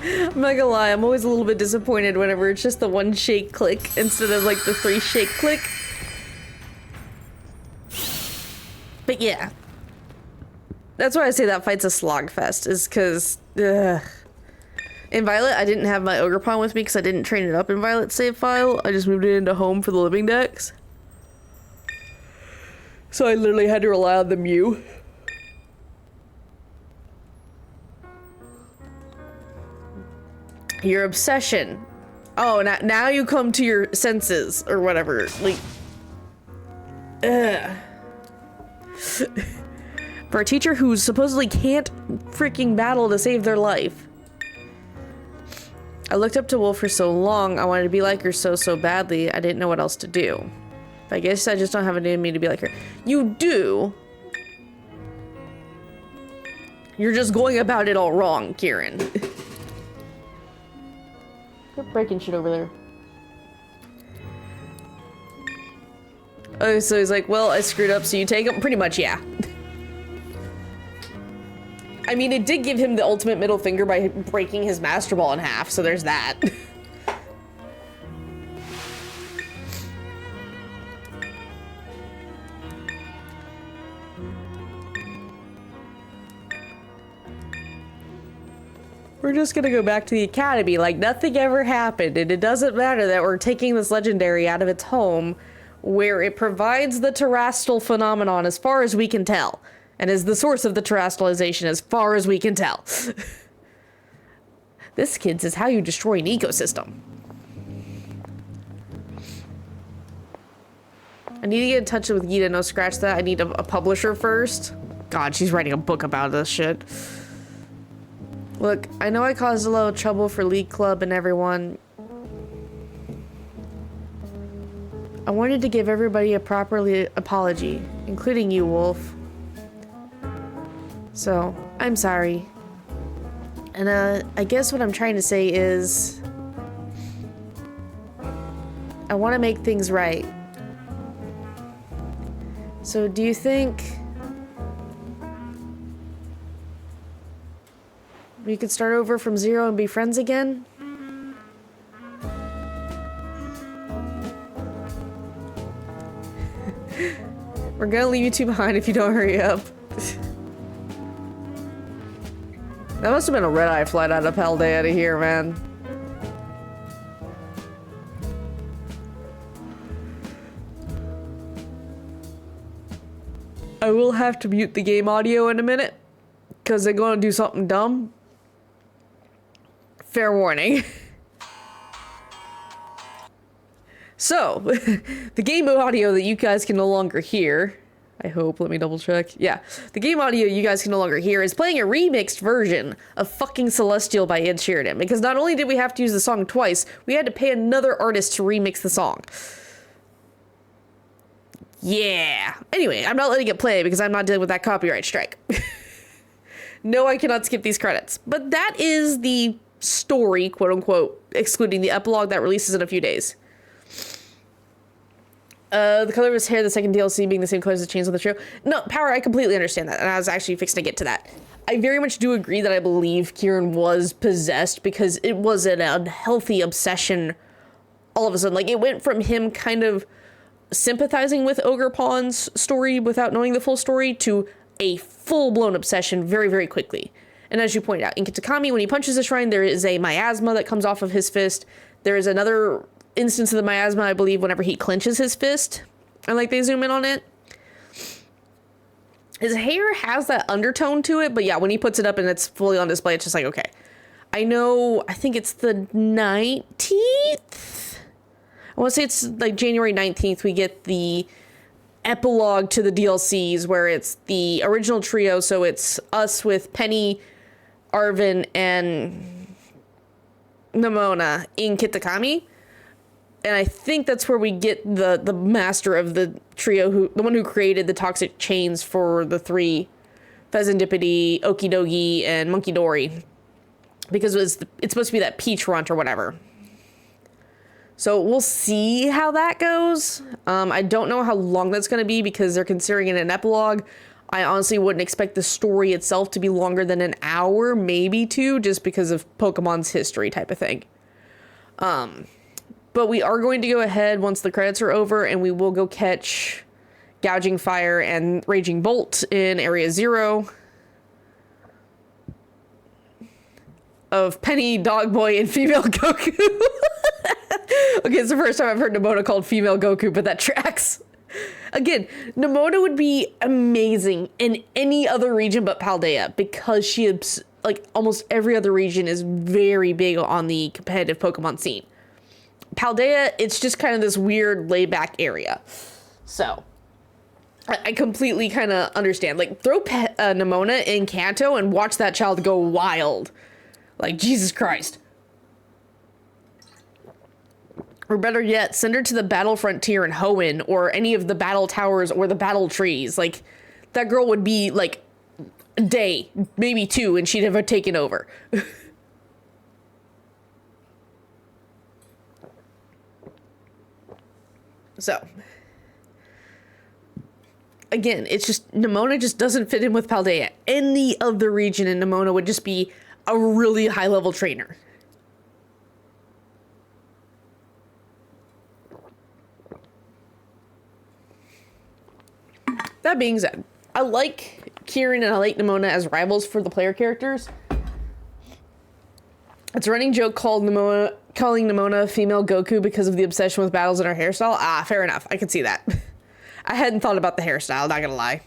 I'm not gonna lie, I'm always a little bit disappointed whenever it's just the 1 shake click instead of like the 3 shake click. But yeah. That's why I say that fight's a slogfest, is because, in Violet, I didn't have my Ogerpon with me because I didn't train it up in Violet's save file. I just moved it into home for the living dex. So I literally had to rely on the Mew. Your obsession. Oh, now you come to your senses, or whatever. Like, for a teacher who supposedly can't freaking battle to save their life. I looked up to Wolf for so long, I wanted to be like her so badly, I didn't know what else to do. I guess I just don't have it in me to be like her. You do. You're just going about it all wrong, Kieran. Quit breaking shit over there. Oh, so he's like, well, I screwed up, so you take him? Pretty much, yeah. I mean, it did give him the ultimate middle finger by breaking his Master Ball in half, so there's that. We're just gonna go back to the academy like nothing ever happened, and it doesn't matter that we're taking this legendary out of its home, where it provides the terrestrial phenomenon as far as we can tell, and is the source of the terrestrialization as far as we can tell. This, kids, is how you destroy an ecosystem. I need to get in touch with Gita. No, scratch that. I need a publisher first. God, she's writing a book about this shit. Look, I know I caused a little trouble for League Club and everyone. I wanted to give everybody a proper apology, including you, Wolf. So, I'm sorry. And I guess what I'm trying to say is I want to make things right. So do you think we could start over from zero and be friends again? We're gonna leave you two behind if you don't hurry up. That must have been a red-eye flight out of Paldea to here, man. I will have to mute the game audio in a minute, because they're gonna do something dumb. Fair warning. So, the game audio that you guys can no longer hear, I hope, let me double check. Yeah, the game audio you guys can no longer hear is playing a remixed version of fucking Celestial by Ed Sheeran, because not only did we have to use the song twice, we had to pay another artist to remix the song. Yeah. Anyway, I'm not letting it play because I'm not dealing with that copyright strike. No, I cannot skip these credits. But that is the story, quote unquote, excluding the epilogue that releases in a few days. The color of his hair, the second DLC being the same color as the chains on the trio. No, Power, I completely understand that, and I was actually fixing to get to that. I very much do agree that I believe Kieran was possessed because it was an unhealthy obsession all of a sudden. Like, it went from him kind of sympathizing with Ogerpon's story without knowing the full story to a full-blown obsession very, very quickly. And as you pointed out, in Kitakami, when he punches the shrine, there is a miasma that comes off of his fist. There is another instance of the miasma, I believe, whenever he clenches his fist, and like they zoom in on it. His hair has that undertone to it, but yeah, when he puts it up and it's fully on display, it's just like, okay. I know, I think it's the 19th? I want to say it's like January 19th, we get the epilogue to the DLCs where it's the original trio, so it's us with Penny, Arven, and Nemona in Kitakami. And I think that's where we get the master of the trio, the one who created the toxic chains for the three, Pheasantipity, Okidogi, and Monkey Dory. Because it's supposed to be that peach runt or whatever. So we'll see how that goes. I don't know how long that's going to be because they're considering it an epilogue. I honestly wouldn't expect the story itself to be longer than an hour, maybe two, just because of Pokemon's history type of thing. But we are going to go ahead once the credits are over, and we will go catch Gouging Fire and Raging Bolt in Area 0 of Penny, Dogboy, and Female Goku. Okay, it's the first time I've heard Nemona called Female Goku, but that tracks. Again, Nemona would be amazing in any other region but Paldea, because she, like, almost every other region is very big on the competitive Pokemon scene. Paldea, it's just kind of this weird laid-back area. So, I completely kind of understand. Like, throw Nemona in Kanto and watch that child go wild. Like, Jesus Christ. Or better yet, send her to the Battle Frontier in Hoenn, or any of the battle towers or the battle trees. Like, that girl would be, like, a day, maybe two, and she'd have taken over. So, again, it's just, Nemona just doesn't fit in with Paldea. Any other region in Nemona would just be a really high-level trainer. That being said, I like Kieran and I like Nemona as rivals for the player characters. It's a running joke calling Nimona female Goku because of the obsession with battles and her hairstyle. Ah, fair enough. I can see that. I hadn't thought about the hairstyle, not gonna lie.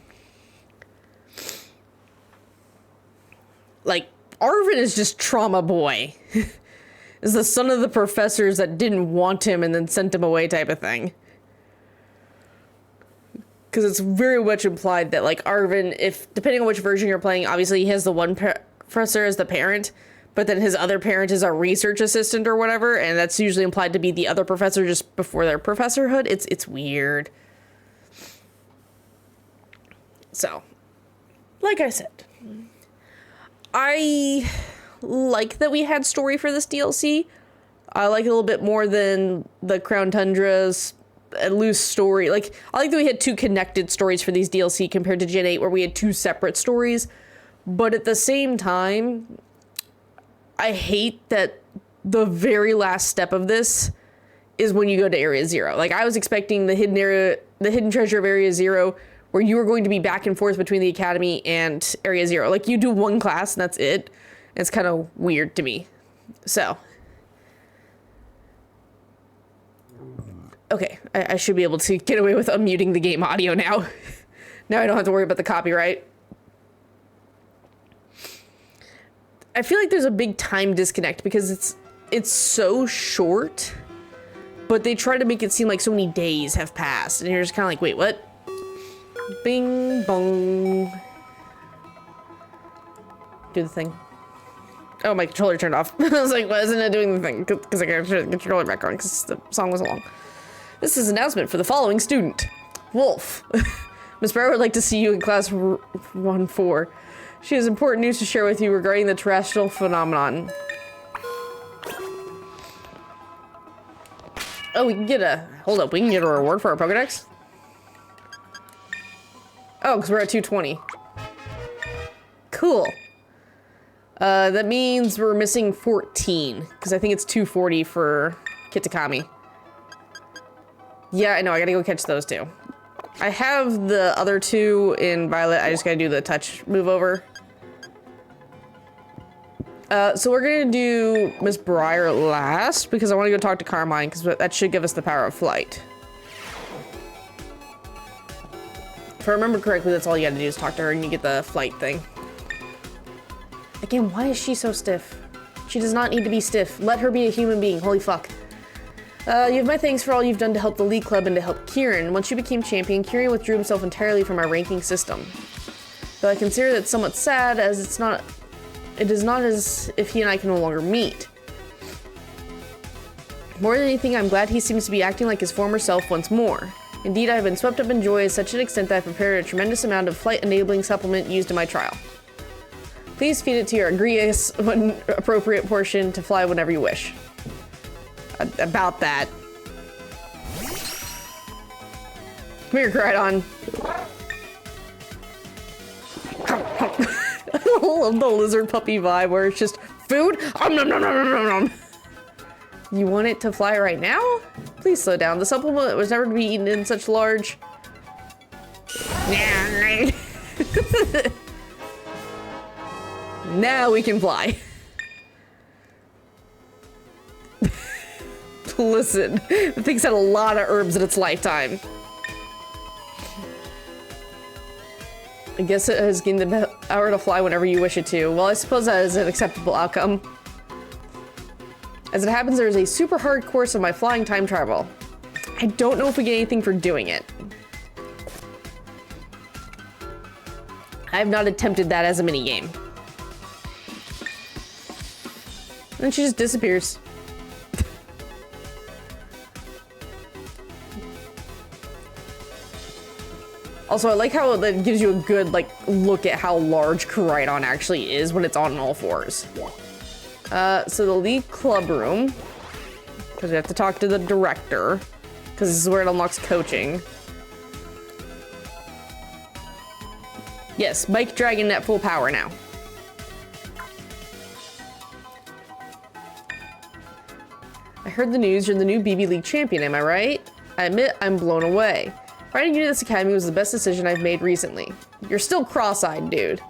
Like, Arvin is just trauma boy. Is the son of the professors that didn't want him and then sent him away type of thing. Because it's very much implied that, like, Arvin, if depending on which version you're playing, obviously he has the one professor as the parent, but then his other parent is a research assistant or whatever, and that's usually implied to be the other professor just before their professorhood. It's weird. So, like I said, I like that we had story for this DLC. I like it a little bit more than the Crown Tundra's loose story. Like, I like that we had two connected stories for these DLC compared to Gen 8 where we had two separate stories. But at the same time, I hate that the very last step of this is when you go to Area Zero. Like, I was expecting the hidden treasure of Area Zero where you were going to be back and forth between the Academy and Area Zero. Like, you do one class and that's it. It's kind of weird to me. So. Okay, I should be able to get away with unmuting the game audio now. Now I don't have to worry about the copyright. I feel like there's a big time disconnect because it's so short, but they try to make it seem like so many days have passed. And you're just kind of like, wait, what? Bing, bong. Do the thing. Oh, my controller turned off. I was like, why isn't it doing the thing? Because I got to get the controller back on because the song was long. This is an announcement for the following student. Wolf. Miss Brower would like to see you in class 1-4. She has important news to share with you regarding the terrestrial phenomenon. Oh, we can get a... Hold up, we can get a reward for our Pokedex? Oh, because we're at 220. Cool. That means we're missing 14, because I think it's 240 for Kitakami. Yeah, I know, I gotta go catch those two. I have the other two in Violet, I just gotta do the touch move over. So we're gonna do Miss Briar last, because I wanna go talk to Carmine, because that should give us the power of flight. If I remember correctly, that's all you gotta do is talk to her and you get the flight thing. Again, why is she so stiff? She does not need to be stiff. Let her be a human being, holy fuck. You have my thanks for all you've done to help the League Club and to help Kieran. Once you became champion, Kieran withdrew himself entirely from our ranking system. Though I consider that somewhat sad, as it is not as if he and I can no longer meet. More than anything, I'm glad he seems to be acting like his former self once more. Indeed, I have been swept up in joy to such an extent that I've prepared a tremendous amount of flight-enabling supplement used in my trial. Please feed it to your Agrias when appropriate portion to fly whenever you wish. About that. Come here, Crydon. I love the lizard puppy vibe where it's just food. Nom, nom, nom, nom, nom, nom. You want it to fly right now? Please slow down. The supplement was never to be eaten in such large. Now we can fly. Listen, the thing's had a lot of herbs in its lifetime. I guess it has gained the power to fly whenever you wish it to. Well, I suppose that is an acceptable outcome. As it happens, there is a super hard course of my flying time travel. I don't know if we get anything for doing it. I have not attempted that as a minigame. And she just disappears. Also, I like how that gives you a good, like, look at how large Koraidon actually is when it's on all fours. So the League Club Room, because we have to talk to the director, because this is where it unlocks coaching. Yes, Mike Dragon at full power now. I heard the news, you're the new BB League champion, am I right? I admit I'm blown away. Finding you to this academy was the best decision I've made recently. You're still cross-eyed, dude.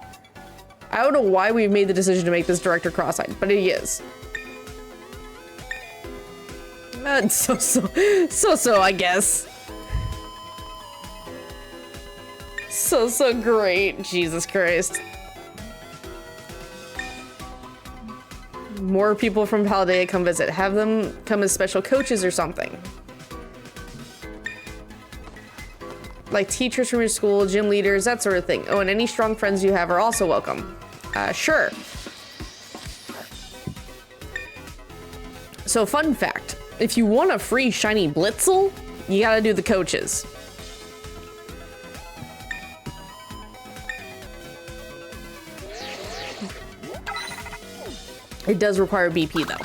I don't know why we've made the decision to make this director cross-eyed, but he is. So, I guess. So great. Jesus Christ. More people from Paldea come visit. Have them come as special coaches or something. Like teachers from your school, gym leaders, that sort of thing. Oh, and any strong friends you have are also welcome. Sure. So, fun fact. If you want a free shiny Blitzel, you gotta do the coaches. It does require BP though.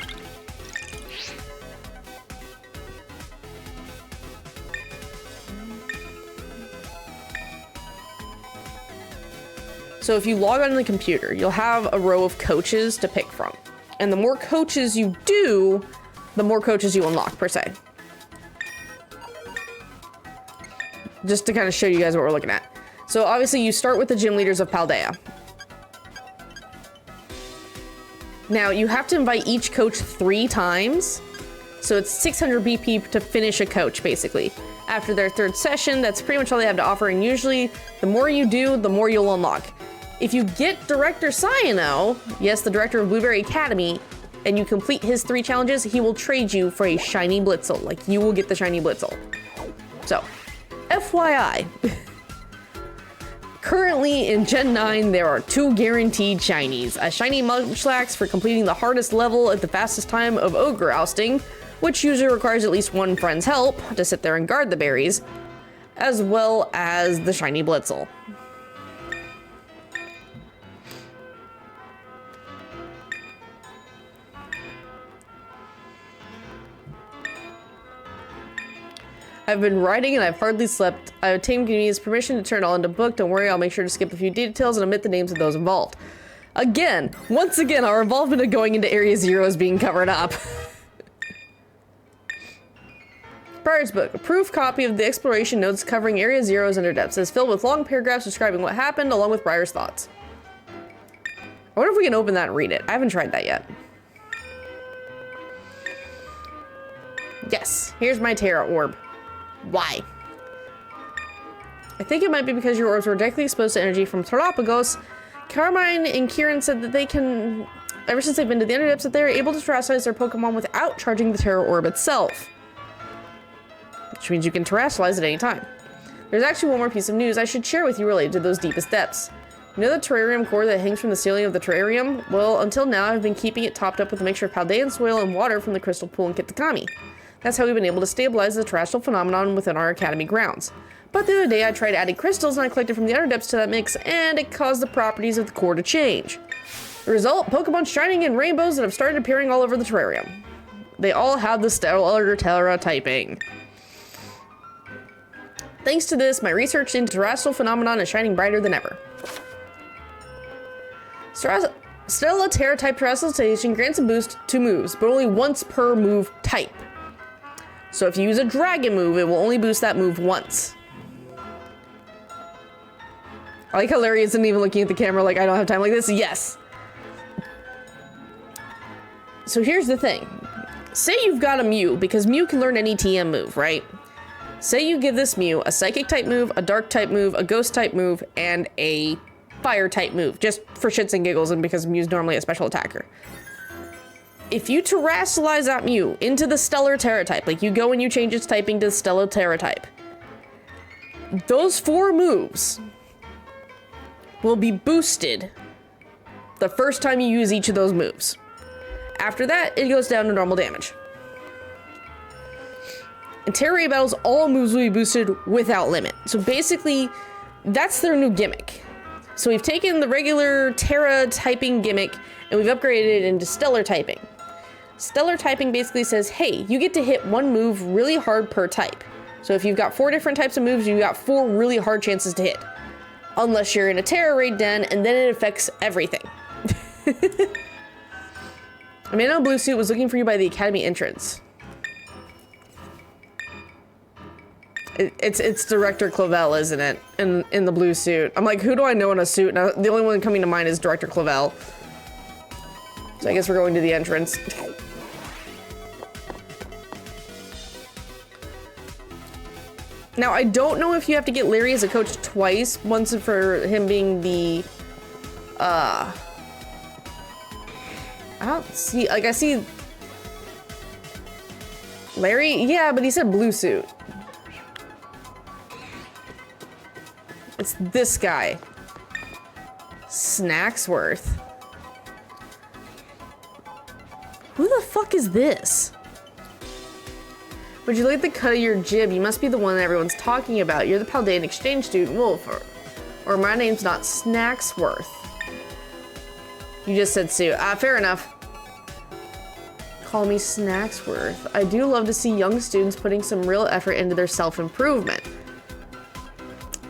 So if you log on the computer, you'll have a row of coaches to pick from. And the more coaches you do, the more coaches you unlock per se. Just to kind of show you guys what we're looking at. So obviously you start with the gym leaders of Paldea. Now you have to invite each coach 3 times. So it's 600 BP to finish a coach basically. After their 3rd session, that's pretty much all they have to offer. And usually the more you do, the more you'll unlock. If you get Director Cyano, yes, the director of Blueberry Academy, and you complete his 3 challenges, he will trade you for a shiny Blitzel. Like, you will get the shiny Blitzel. So, FYI. Currently in Gen 9, there are 2 guaranteed shinies. A shiny Munchlax for completing the hardest level at the fastest time of Ogre ousting, which usually requires at least one friend's help to sit there and guard the berries, as well as the shiny Blitzel. I've been writing and I've hardly slept. I obtained community's permission to turn it all into book. Don't worry, I'll make sure to skip a few details and omit the names of those involved. Again, once again, our involvement of going into Area 0 is being covered up. Briar's book, a proof copy of the exploration notes covering Area 0's underdepths, is filled with long paragraphs describing what happened along with Briar's thoughts. I wonder if we can open that and read it. I haven't tried that yet. Yes, here's my Terra orb. Why? I think it might be because your orbs were directly exposed to energy from Galapagos. Carmine and Kieran said that they can, ever since they've been to the Underdepths, that they are able to terrestrialize their Pokemon without charging the Terra orb itself. Which means you can terrestrialize at any time. There's actually one more piece of news I should share with you related to those deepest depths. You know the terrarium core that hangs from the ceiling of the terrarium? Well, until now I've been keeping it topped up with a mixture of Paldean soil and water from the crystal pool in Kitakami. That's how we've been able to stabilize the terrestrial phenomenon within our academy grounds. But the other day I tried adding crystals and I collected from the Underdepths to that mix, and it caused the properties of the core to change. The result, Pokemon shining in rainbows that have started appearing all over the terrarium. They all have the stellar Terra typing. Thanks to this, my research into terrestrial phenomenon is shining brighter than ever. Stellar Terra type terrestrialization grants a boost to moves, but only once per move type. So if you use a dragon move, it will only boost that move once. I like how Larry isn't even looking at the camera like I don't have time like this. Yes. So here's the thing. Say you've got a Mew, because Mew can learn any TM move, right? Say you give this Mew a Psychic type move, a Dark type move, a Ghost type move, and a Fire type move, just for shits and giggles and because Mew's normally a special attacker. If you terrestrialize that Mew into the Stellar Terra type, like you go and you change its typing to the Stellar Terra type, those 4 moves will be boosted the first time you use each of those moves. After that, it goes down to normal damage. In Terra battles, all moves will be boosted without limit. So basically, that's their new gimmick. So we've taken the regular Terra typing gimmick and we've upgraded it into Stellar typing. Stellar typing basically says, hey, you get to hit 1 move really hard per type. So if you've got 4 different types of moves, you've got 4 really hard chances to hit. Unless you're in a Terra raid den, and then it affects everything. I mean, I know Blue Suit was looking for you by the Academy entrance. It's Director Clavel, isn't it? In the blue suit. I'm like, who do I know in a suit? Now, the only one coming to mind is Director Clavel. So I guess we're going to the entrance. Now, I don't know if you have to get Larry as a coach twice. Once for him being the, I don't see, like, I see Larry? Yeah, but he said blue suit. It's this guy. Snacksworth. Who the fuck is this? Would you like the cut of your jib? You must be the one that everyone's talking about. You're the Paldean exchange student, Wolf. Or my name's not Snacksworth. You just said Sue. Fair enough. Call me Snacksworth. I do love to see young students putting some real effort into their self-improvement.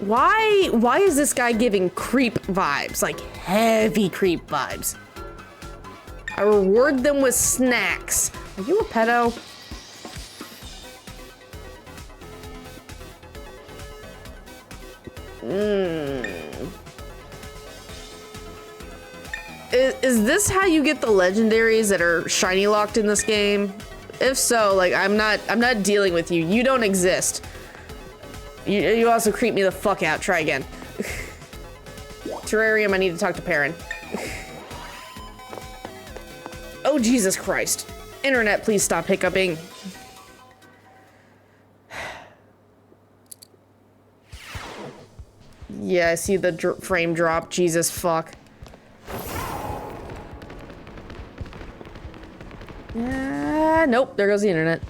Why is this guy giving creep vibes? Like heavy creep vibes. I reward them with snacks. Are you a pedo? Is this how you get the legendaries that are shiny locked in this game? If so, like I'm not dealing with you. You don't exist. You also creep me the fuck out. Try again. Terrarium, I need to talk to Perrin. Oh, Jesus Christ. Internet, please stop hiccuping. Yeah, I see the frame drop. Jesus fuck. Nope, there goes the internet.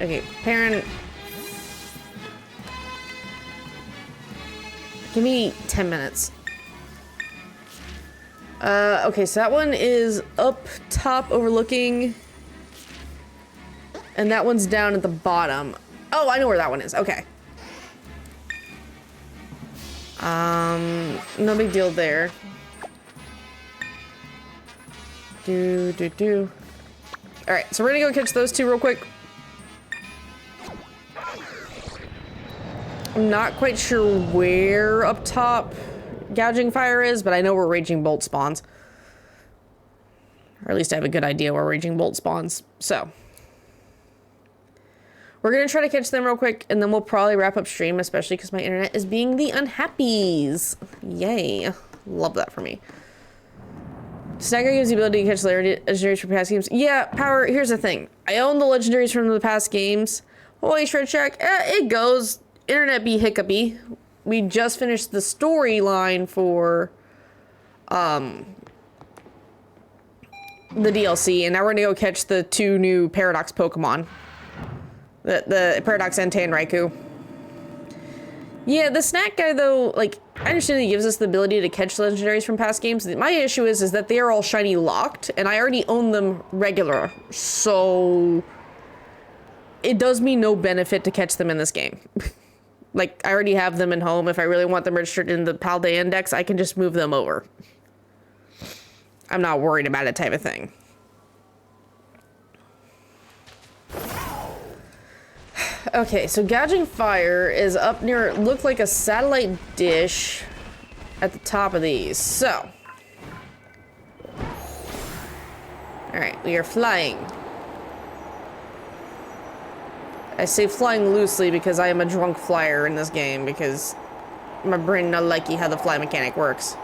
Okay, Perrin. Give me 10 minutes. Okay, so that one is up top overlooking. And that one's down at the bottom. Oh, I know where that one is. Okay. No big deal there. Alright, so we're gonna go catch those two real quick. I'm not quite sure where up top Gouging Fire is, but I know where Raging Bolt spawns. Or at least I have a good idea where Raging Bolt spawns. So we're gonna try to catch them real quick, and then we'll probably wrap up stream, especially because my internet is being the unhappies. Yay. Love that for me. Snagger gives the ability to catch legendaries from past games. Yeah, Power, here's the thing. I own the legendaries from the past games. Holy Shred Shack, it goes. Internet be hiccupy. We just finished the storyline for the DLC, and now we're gonna go catch the two new Paradox Pokemon. The Paradox Entei and Raikou. Yeah, the snack guy though, like, I understand he gives us the ability to catch legendaries from past games. My issue is that they are all shiny locked, and I already own them regular, so it does me no benefit to catch them in this game. Like, I already have them in home. If I really want them registered in the Paldean Index, I can just move them over. I'm not worried about it type of thing. Okay, so Gouging Fire is up near, looked like a satellite dish at the top of these. So. Alright, we are flying. I say flying loosely because I am a drunk flyer in this game because my brain not likey how the fly mechanic works.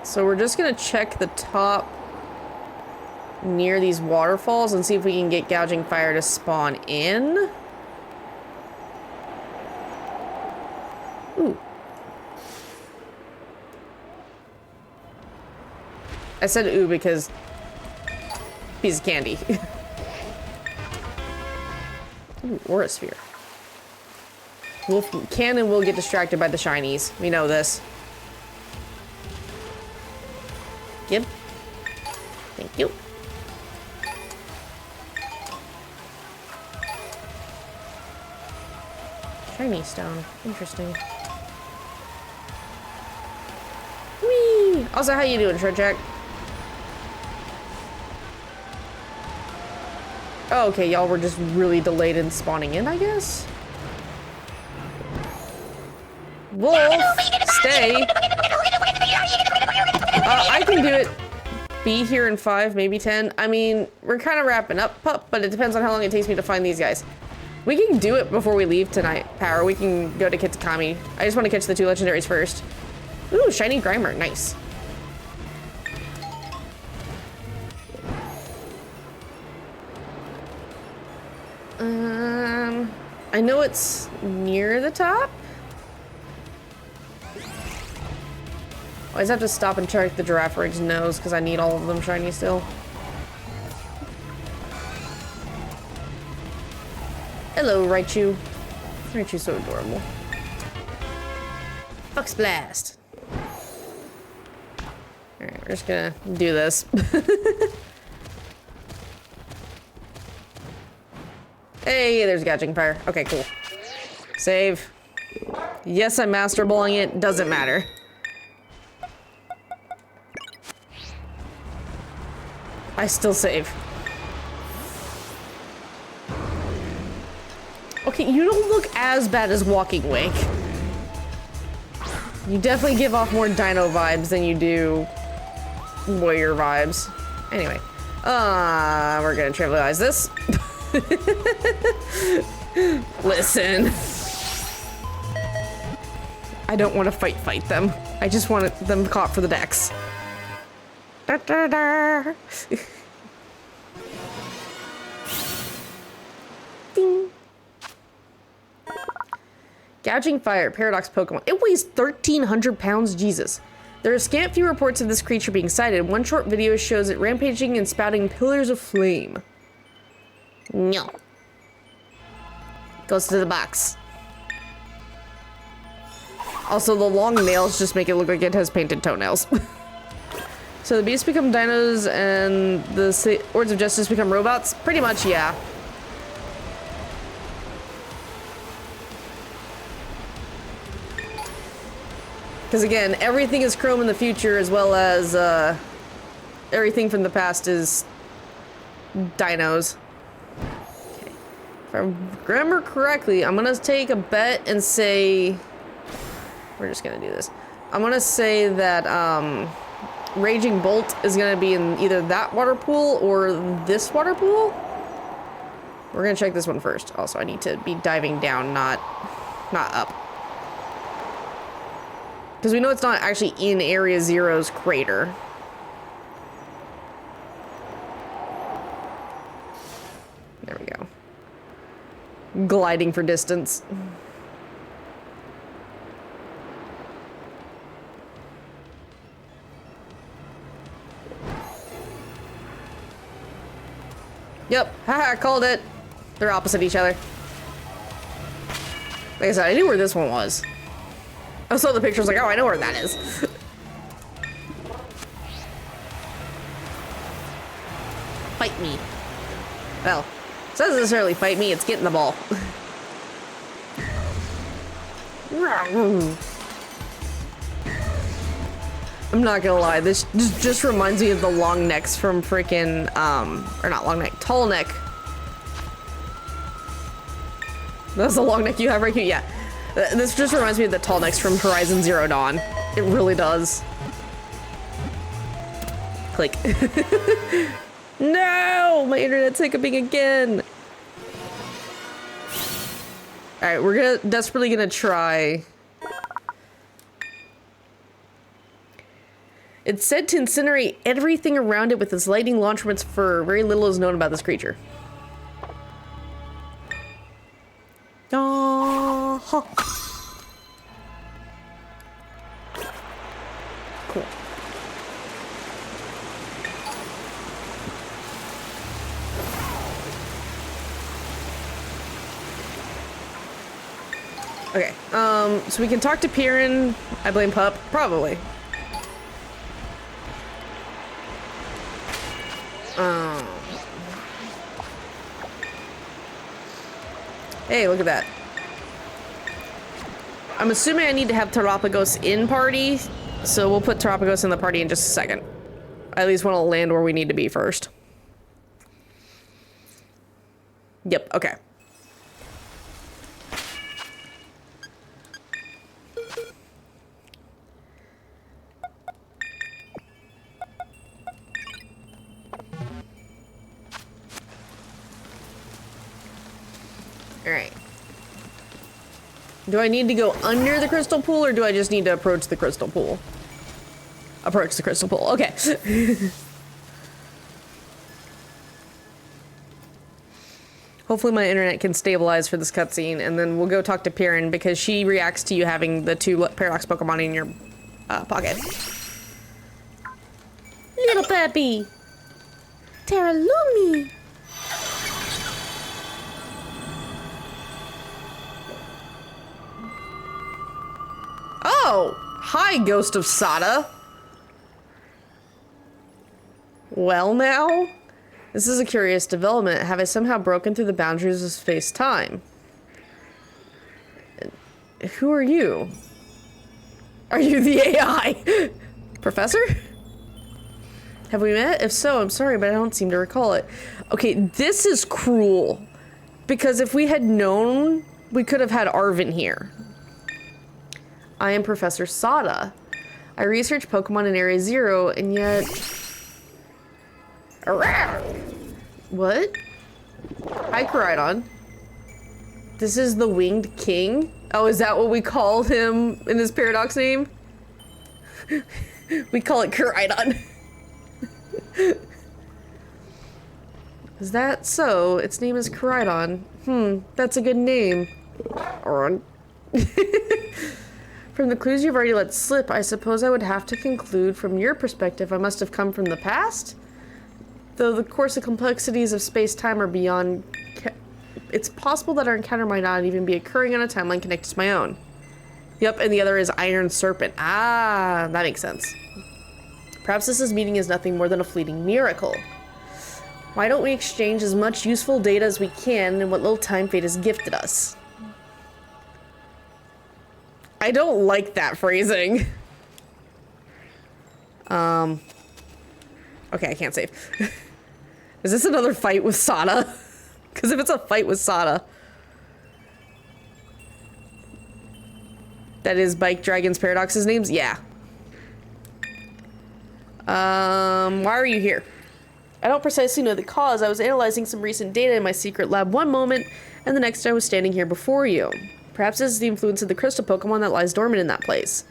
So we're just gonna check the top near these waterfalls and see if we can get Gouging Fire to spawn in. Ooh. I said ooh because piece of candy. Ooh, Aura Sphere. Can and will get distracted by the shinies. We know this. Gib. Thank you. Shiny stone. Interesting. Whee! Also, how you doing, Shred Jack? Oh, okay, y'all were just really delayed in spawning in, I guess? Wolf, stay. I can do it. Be here in 5, maybe 10. I mean, we're kind of wrapping up, pup, but it depends on how long it takes me to find these guys. We can do it before we leave tonight, Power. We can go to Kitakami. I just want to catch the 2 legendaries first. Ooh, shiny Grimer, nice. I know it's near the top. I always have to stop and check the Girafarig's nose because I need all of them shiny still. Hello, Raichu. Raichu's so adorable. Fox Blast. Alright, we're just gonna do this. Hey, there's Gouging Fire. Okay, cool. Save. Yes, I'm Master Balling it. Doesn't matter. I still save. Okay, you don't look as bad as Walking Wake. You definitely give off more dino vibes than you do warrior vibes. Anyway, we're gonna trivialize this. Listen. I don't want to fight them. I just want them caught for the decks. Da, da, da. Ding. Gouging Fire, Paradox Pokemon. It weighs 1,300 pounds, Jesus. There are scant few reports of this creature being sighted. One short video shows it rampaging and spouting pillars of flame. No. Goes to the box. Also, the long nails just make it look like it has painted toenails. So the beasts become dinos and the Swords of Justice become robots? Pretty much, yeah. Because again, everything is chrome in the future as well as everything from the past is dinos. Okay. If I remember correctly, I'm gonna take a bet and say... We're just gonna do this. I'm gonna say that Raging Bolt is gonna be in either that water pool or this water pool. We're gonna check this one first. Also, I need to be diving down, not up. Because we know it's not actually in Area Zero's crater. There we go. Gliding for distance. Yep, haha, called it. They're opposite each other. Like I said, I knew where this one was. I saw the picture, I was like, oh, I know where that is. Fight me. Well, it doesn't necessarily fight me, it's getting the ball. I'm not gonna lie, this just reminds me of the long necks from freaking, or not long neck, tall neck. That's the long neck you have right here, yeah. This just reminds me of the tall necks from Horizon Zero Dawn. It really does. Click. No! My internet's hiccuping again! Alright, we're desperately gonna try. It's said to incinerate everything around it with its lightning launch from its fur. Very little is known about this creature. Cool. Okay, so we can talk to Piran. I blame Pup. Probably. Hey, look at that. I'm assuming I need to have Terapagos in party, so we'll put Terapagos in the party in just a second. I at least want to land where we need to be first. Yep, okay. Alright. Do I need to go under the crystal pool, or do I just need to approach the crystal pool? Approach the crystal pool. Okay. Hopefully my internet can stabilize for this cutscene, and then we'll go talk to Piran, because she reacts to you having the 2 Paradox Pokemon in your pocket. Little puppy. Terralumi. Oh! Hi, Ghost of Sada. Well now? This is a curious development. Have I somehow broken through the boundaries of space-time? Who are you? Are you the AI? Professor? Have we met? If so, I'm sorry, but I don't seem to recall it. Okay, this is cruel. Because if we had known, we could have had Arven here. I am Professor Sada. I research Pokemon in Area Zero, and yet... What? Hi, Koraidon. This is the Winged King? Oh, is that what we called him in his Paradox name? We call it Koraidon. Is that so? Its name is Koraidon. That's a good name. From the clues you've already let slip, I suppose I would have to conclude from your perspective I must have come from the past? Though the course of complexities of space-time are beyond... It's possible that our encounter might not even be occurring on a timeline connected to my own. Yep, and the other is Iron Serpent. Ah, that makes sense. Perhaps this meeting is nothing more than a fleeting miracle. Why don't we exchange as much useful data as we can in what little time fate has gifted us? I don't like that phrasing. Okay, I can't save. Is this another fight with Sada? Because if it's a fight with Sada... That is Bike Dragon's Paradox's names? Yeah. Why are you here? I don't precisely know the cause. I was analyzing some recent data in my secret lab one moment, and the next I was standing here before you. Perhaps this is the influence of the crystal Pokemon that lies dormant in that place.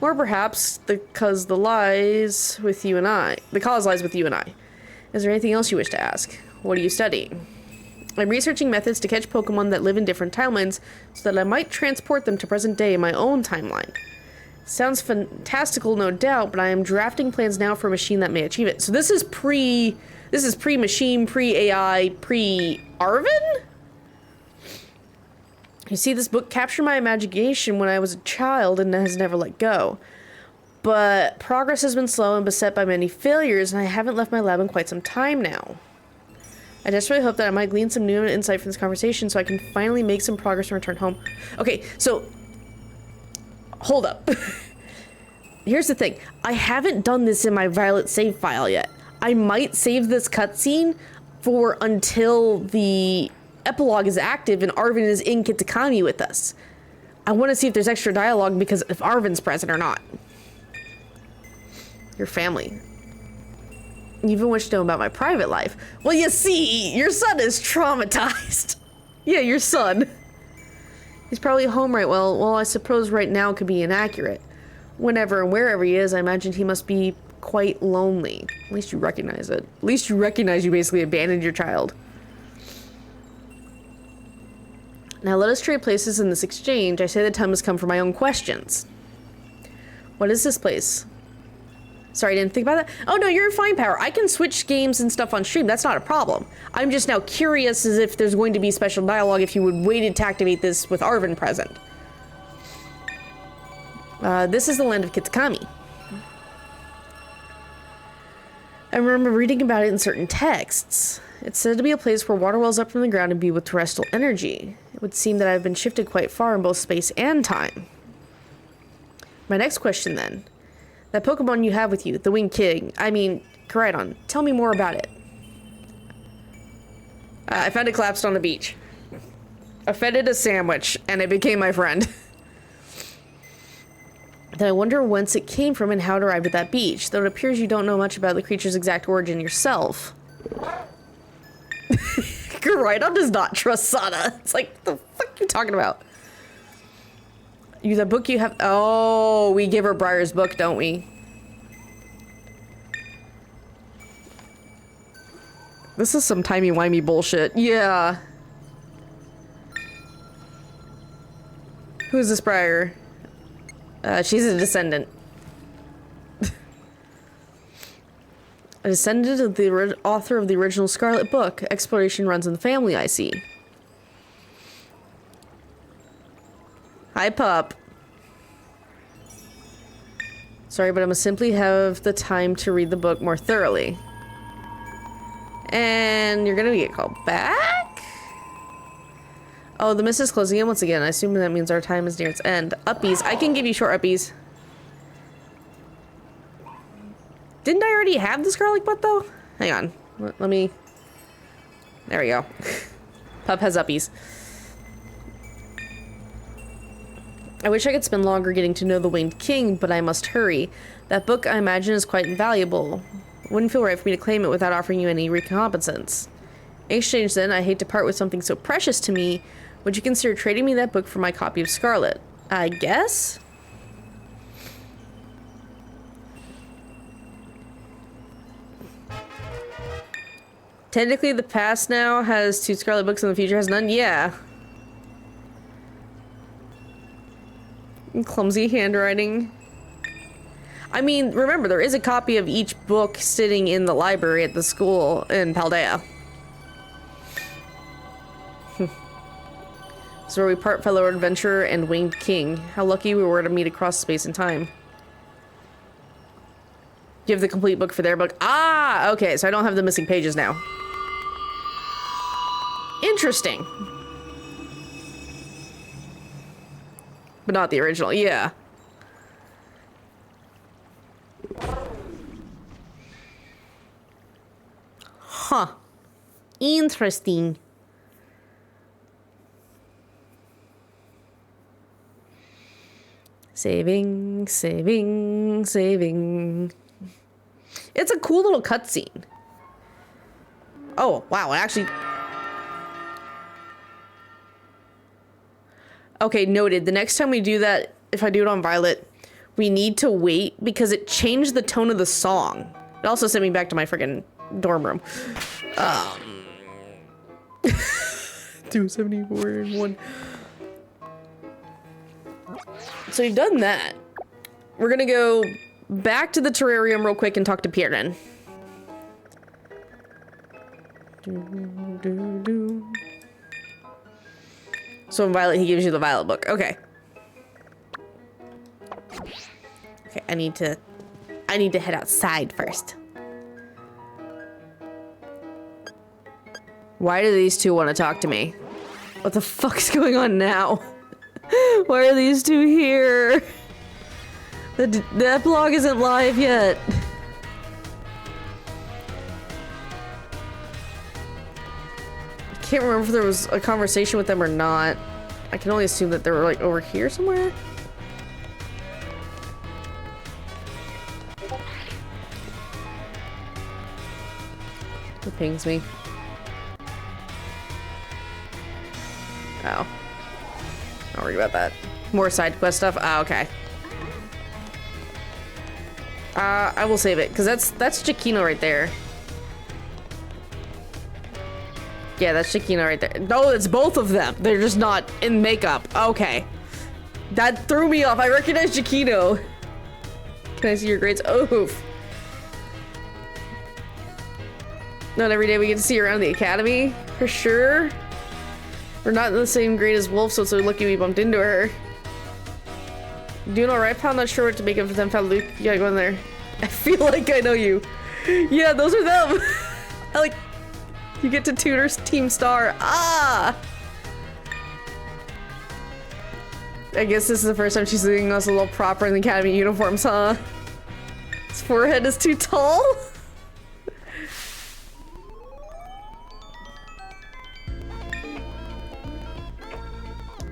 Or perhaps because the lies with you and I. The cause lies with you and I. Is there anything else you wish to ask? What are you studying? I'm researching methods to catch Pokemon that live in different timelines so that I might transport them to present day in my own timeline. Sounds fantastical, no doubt, but I am drafting plans now for a machine that may achieve it. So this is pre-machine, pre-AI, pre-Arven? You see, this book captured my imagination when I was a child and has never let go. But progress has been slow and beset by many failures, and I haven't left my lab in quite some time now. I desperately hope that I might glean some new insight from this conversation so I can finally make some progress and return home. Okay, so... Hold up. Here's the thing. I haven't done this in my Violet save file yet. I might save this cutscene for until the epilogue is active and Arven is in Kitakami with us. I want to see if there's extra dialogue because if Arven's present or not. Your family. You even wish to know about my private life. Well, you see, your son is traumatized. Yeah, your son. He's probably home right well, I suppose right now could be inaccurate. Whenever and wherever he is, I imagine he must be quite lonely. At least you recognize it. At least you recognize you basically abandoned your child. Now let us trade places in this exchange. I say the time has come for my own questions. What is this place? Sorry, I didn't think about that. Oh no, you're fine, Power. I can switch games and stuff on stream. That's not a problem. I'm just now curious as if there's going to be special dialogue if you would waited to activate this with Arven present. This is the land of Kitakami. I remember reading about it in certain texts. It's said to be a place where water wells up from the ground and be with terrestrial energy. It would seem that I've been shifted quite far in both space and time. My next question then. That Pokemon you have with you, the Winged King, I mean, Koraidon, tell me more about it. I found it collapsed on the beach. I fed it a sandwich, and it became my friend. Then I wonder whence it came from and how it arrived at that beach, though it appears you don't know much about the creature's exact origin yourself. Koraidon does not trust Sana. It's like, what the fuck are you talking about? The book you have... Oh, we give her Briar's book, don't we? This is some timey-wimey bullshit. Yeah. Who's this Briar? She's a descendant. A descendant of the author of the original Scarlet Book. Exploration runs in the family, I see. Hi, pup. Sorry, but I must simply have the time to read the book more thoroughly. And you're gonna get called back? Oh, the mist is closing in once again. I assume that means our time is near its end. Uppies. I can give you short uppies. Didn't I already have the Scarlet Book, though? Hang on. Let me... There we go. Pup has uppies. I wish I could spend longer getting to know the Winged King, but I must hurry. That book, I imagine, is quite invaluable. Wouldn't feel right for me to claim it without offering you any recompensance. In exchange, then, I hate to part with something so precious to me. Would you consider trading me that book for my copy of Scarlet? I guess? Technically, the past now has 2 Scarlet books and the future has none? Yeah. Clumsy handwriting. I mean, remember, there is a copy of each book sitting in the library at the school in Paldea. So where we part, fellow adventurer and Winged King. How lucky we were to meet across space and time. You have the complete book for their book. Ah, okay, so I don't have the missing pages now. Interesting. But not the original, yeah. Huh. Interesting. Saving, saving, saving. It's a cool little cutscene. Oh, wow, actually... Okay, noted. The next time we do that, if I do it on Violet, we need to wait because it changed the tone of the song. It also sent me back to my freaking dorm room. 274 and 1. So we've done that. We're gonna go back to the terrarium real quick and talk to Pierden. So in Violet, he gives you the Violet book. Okay. Okay, I need to head outside first. Why do these two want to talk to me? What the fuck's going on now? Why are these two here? The epilogue isn't live yet. I can't remember if there was a conversation with them or not. I can only assume that they were like over here somewhere. It pings me. Oh. Don't worry about that. More side quest stuff? Ah, okay. I will save it, because that's Chiquino right there. Yeah, that's Chiquino right there. No, it's both of them. They're just not in makeup. Okay. That threw me off. I recognize Chiquino. Can I see your grades? Oof. Not every day we get to see her around the academy, for sure. We're not in the same grade as Wolf, so it's so lucky we bumped into her. Doing alright, pal? Not sure what to make of them, pal. Luke, you gotta go in there. I feel like I know you. Yeah, those are them. I like... You get to tutor Team Star. Ah! I guess this is the first time she's seeing us a little proper in the academy uniforms, huh? His forehead is too tall?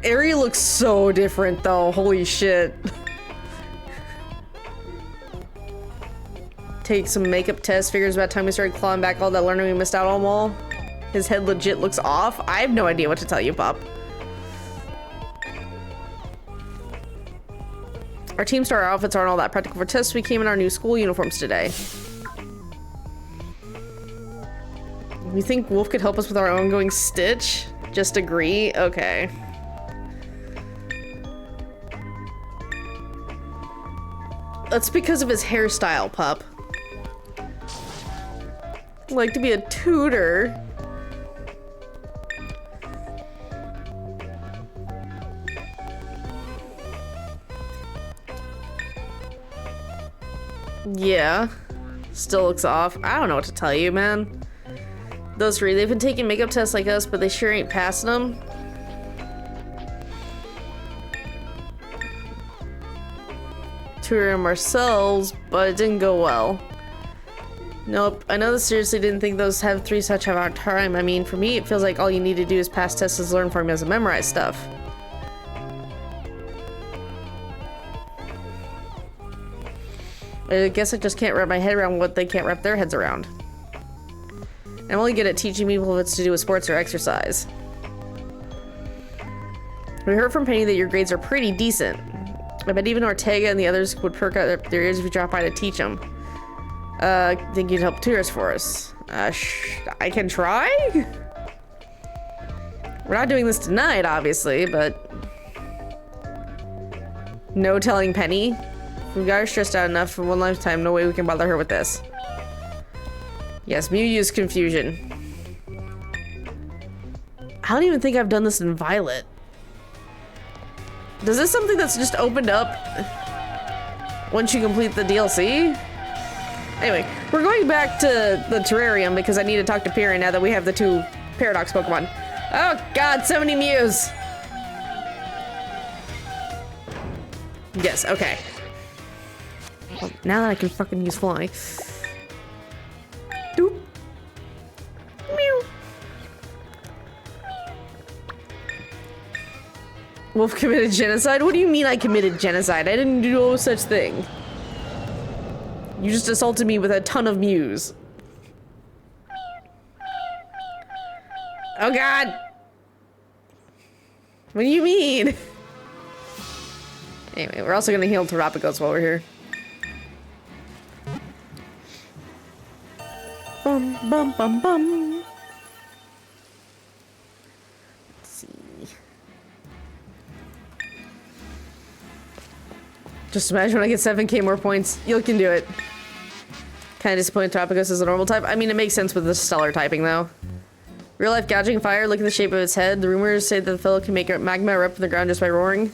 Eri looks so different though, holy shit. Take some makeup test, figures about time we started clawing back all that learning we missed out on all. His head legit looks off. I have no idea what to tell you, Pop. Our Team Star outfits aren't all that practical for tests. We came in our new school uniforms today. You think Wolf could help us with our ongoing stitch? Just agree? Okay. That's because of his hairstyle, Pup. Like to be a tutor. Yeah. Still looks off. I don't know what to tell you, man. Those three, they've been taking makeup tests like us, but they sure ain't passing them. Tutoring them ourselves, but it didn't go well. Nope, I know they seriously didn't think those have three such have our time. I mean, for me, it feels like all you need to do is pass tests as learn formulas and memorize stuff. I guess I just can't wrap my head around what they can't wrap their heads around. I'm only good at teaching people if it's to do with sports or exercise. We heard from Penny that your grades are pretty decent. I bet even Ortega and the others would perk up their ears if you drop by to teach them. Think you'd help tutors for us? I can try? We're not doing this tonight, obviously, but... No telling Penny. We've got her stressed out enough for one lifetime, no way we can bother her with this. Yes, Mew used confusion. I don't even think I've done this in Violet. Is this something that's just opened up once you complete the DLC? Anyway, we're going back to the terrarium because I need to talk to Piri now that we have the two Paradox Pokemon. Oh god, so many Mews! Yes, okay. Well, now that I can fucking use Fly. Doop. Mew. Wolf committed genocide? What do you mean I committed genocide? I didn't do no such thing. You just assaulted me with a ton of Mews. Oh god! What do you mean? Anyway, we're also gonna heal Terapagos while we're here. Bum bum bum bum. Let's see. Just imagine when I get 7k more points. You can do it. Kinda disappointed Terapagos is a normal type. I mean, it makes sense with the stellar typing, though. Real life gouging fire, look at the shape of its head. The rumors say that the fellow can make magma erupt from the ground just by roaring.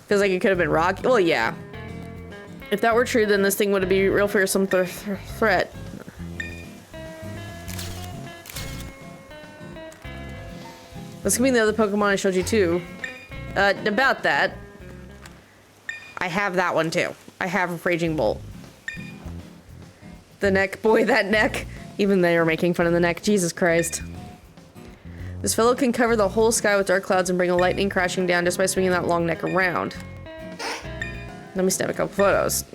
Feels like it could have been rock. Well, yeah. If that were true, then this thing would be real fearsome threat. This could be the other Pokemon I showed you, too. About that. I have that one, too. I have Raging Bolt. The neck. Boy, that neck. Even they are making fun of the neck. Jesus Christ. This fellow can cover the whole sky with dark clouds and bring a lightning crashing down just by swinging that long neck around. Let me snap a couple photos.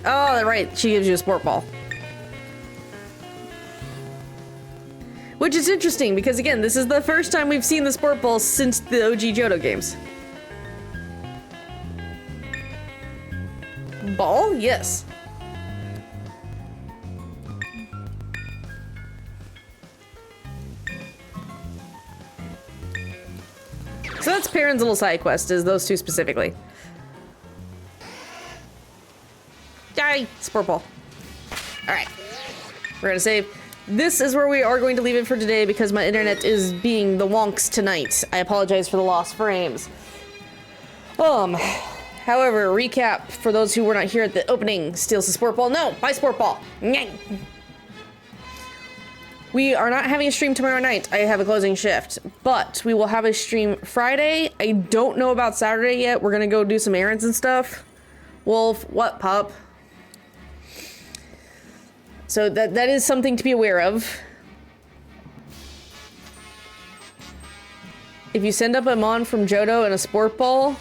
Oh, right. She gives you a sport ball. Which is interesting because, again, this is the first time we've seen the sport ball since the OG Johto games. Ball? Yes. So that's Perrin's little side quest, is those two specifically. Die! Sport ball. Alright. We're gonna save. This is where we are going to leave it for today because my internet is being the wonks tonight. I apologize for the lost frames. However, recap for those who were not here at the opening. Steals the sport ball. No, buy sport ball. Nyang. We are not having a stream tomorrow night. I have a closing shift, but we will have a stream Friday. I don't know about Saturday yet. We're gonna go do some errands and stuff. Wolf, what, pup? So that is something to be aware of. If you send up a Mon from Johto and a sport ball.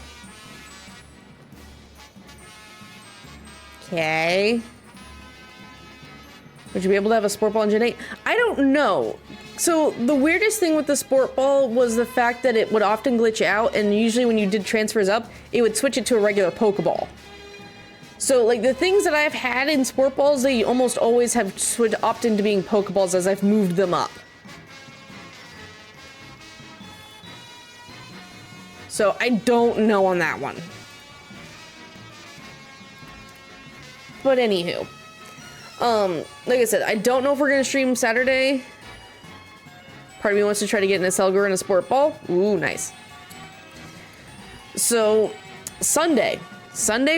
Okay. Would you be able to have a sport ball in Gen 8? I don't know. So the weirdest thing with the sport ball was the fact that it would often glitch out, and usually when you did transfers up, it would switch it to a regular Pokeball. So like the things that I've had in sport balls, they almost always have opted into being Pokeballs as I've moved them up. So I don't know on that one. But anywho. Like I said, I don't know if we're gonna stream Saturday. Part of me wants to try to get an Selgar and a sport ball. Ooh, nice. So, Sunday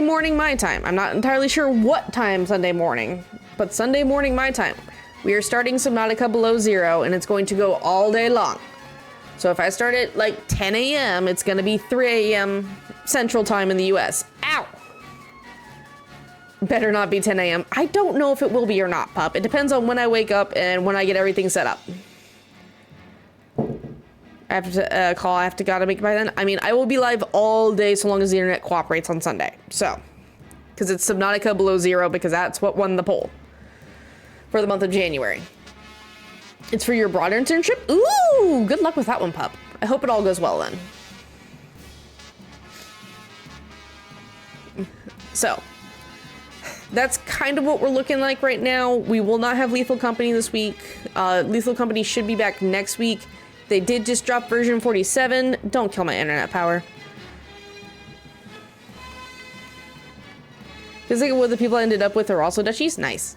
morning my time. I'm not entirely sure what time Sunday morning, but Sunday morning my time. We are starting Subnautica Below Zero, and it's going to go all day long. So if I start at like 10 a.m., it's gonna be 3 a.m. Central Time in the US. Ow! Better not be 10 a.m. I don't know if it will be or not, pup. It depends on when I wake up and when I get everything set up. I have to I have to gotta make it by then. I mean, I will be live all day so long as the internet cooperates on Sunday. So, because it's Subnautica Below Zero, because that's what won the poll for the month of January. It's for your broader internship? Ooh, good luck with that one, pup. I hope it all goes well then. So, that's kind of what we're looking like right now. We will not have Lethal Company this week. Lethal Company should be back next week. They did just drop version 47. Don't kill my internet power. Feels like what the people I ended up with are also Dutchies. Nice.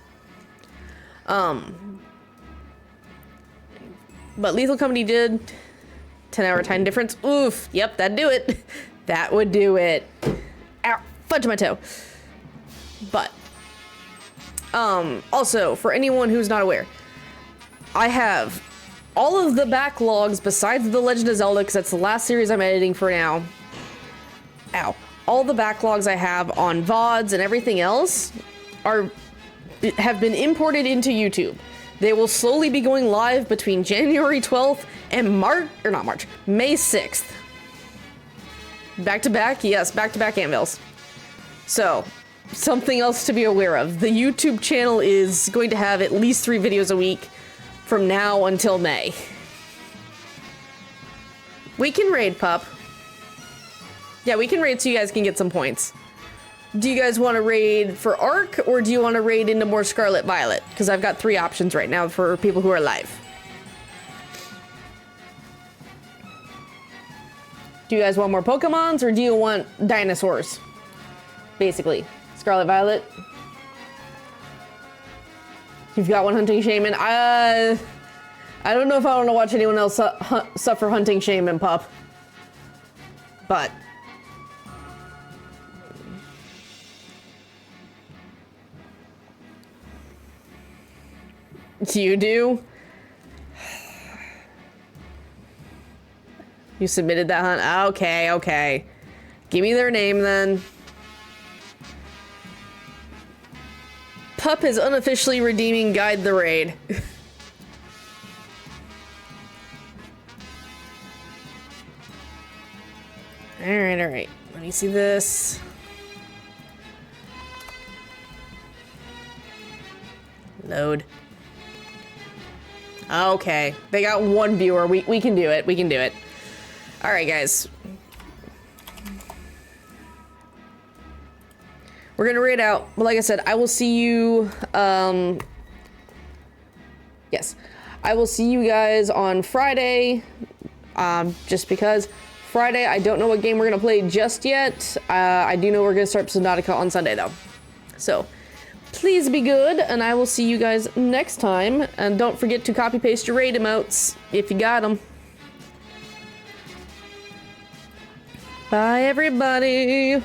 But Lethal Company did 10-hour time difference. Oof. Yep, that'd do it. That would do it. Ow, fudge my toe. But also, for anyone who's not aware, I have all of the backlogs besides The Legend of Zelda, because that's the last series I'm editing for now. Ow. All the backlogs I have on VODs and everything else have been imported into YouTube. They will slowly be going live between January 12th and May 6th. Back to back? Yes, back to back anvils. So, something else to be aware of. The YouTube channel is going to have at least 3 videos a week from now until May. We can raid, pup. Yeah, we can raid so you guys can get some points. Do you guys want to raid for Arc, or do you want to raid into more Scarlet Violet? Because I've got 3 options right now for people who are live. Do you guys want more Pokemons, or do you want dinosaurs? Basically. Scarlet Violet. You've got one hunting shaman. I don't know if I want to watch anyone else suffer hunting shaman, pup. But you do? You submitted that hunt? Okay, okay. Give me their name then. Pup is unofficially redeeming Guide the Raid. Alright, alright. Let me see this. Load. Okay. They got 1 viewer. We can do it. We can do it. Alright, guys. We're gonna raid out. But like I said, I will see you, yes. I will see you guys on Friday. Just because Friday, I don't know what game we're gonna play just yet. I do know we're gonna start Subnautica on Sunday though. So, please be good, and I will see you guys next time. And don't forget to copy paste your raid emotes if you got them. Bye, everybody.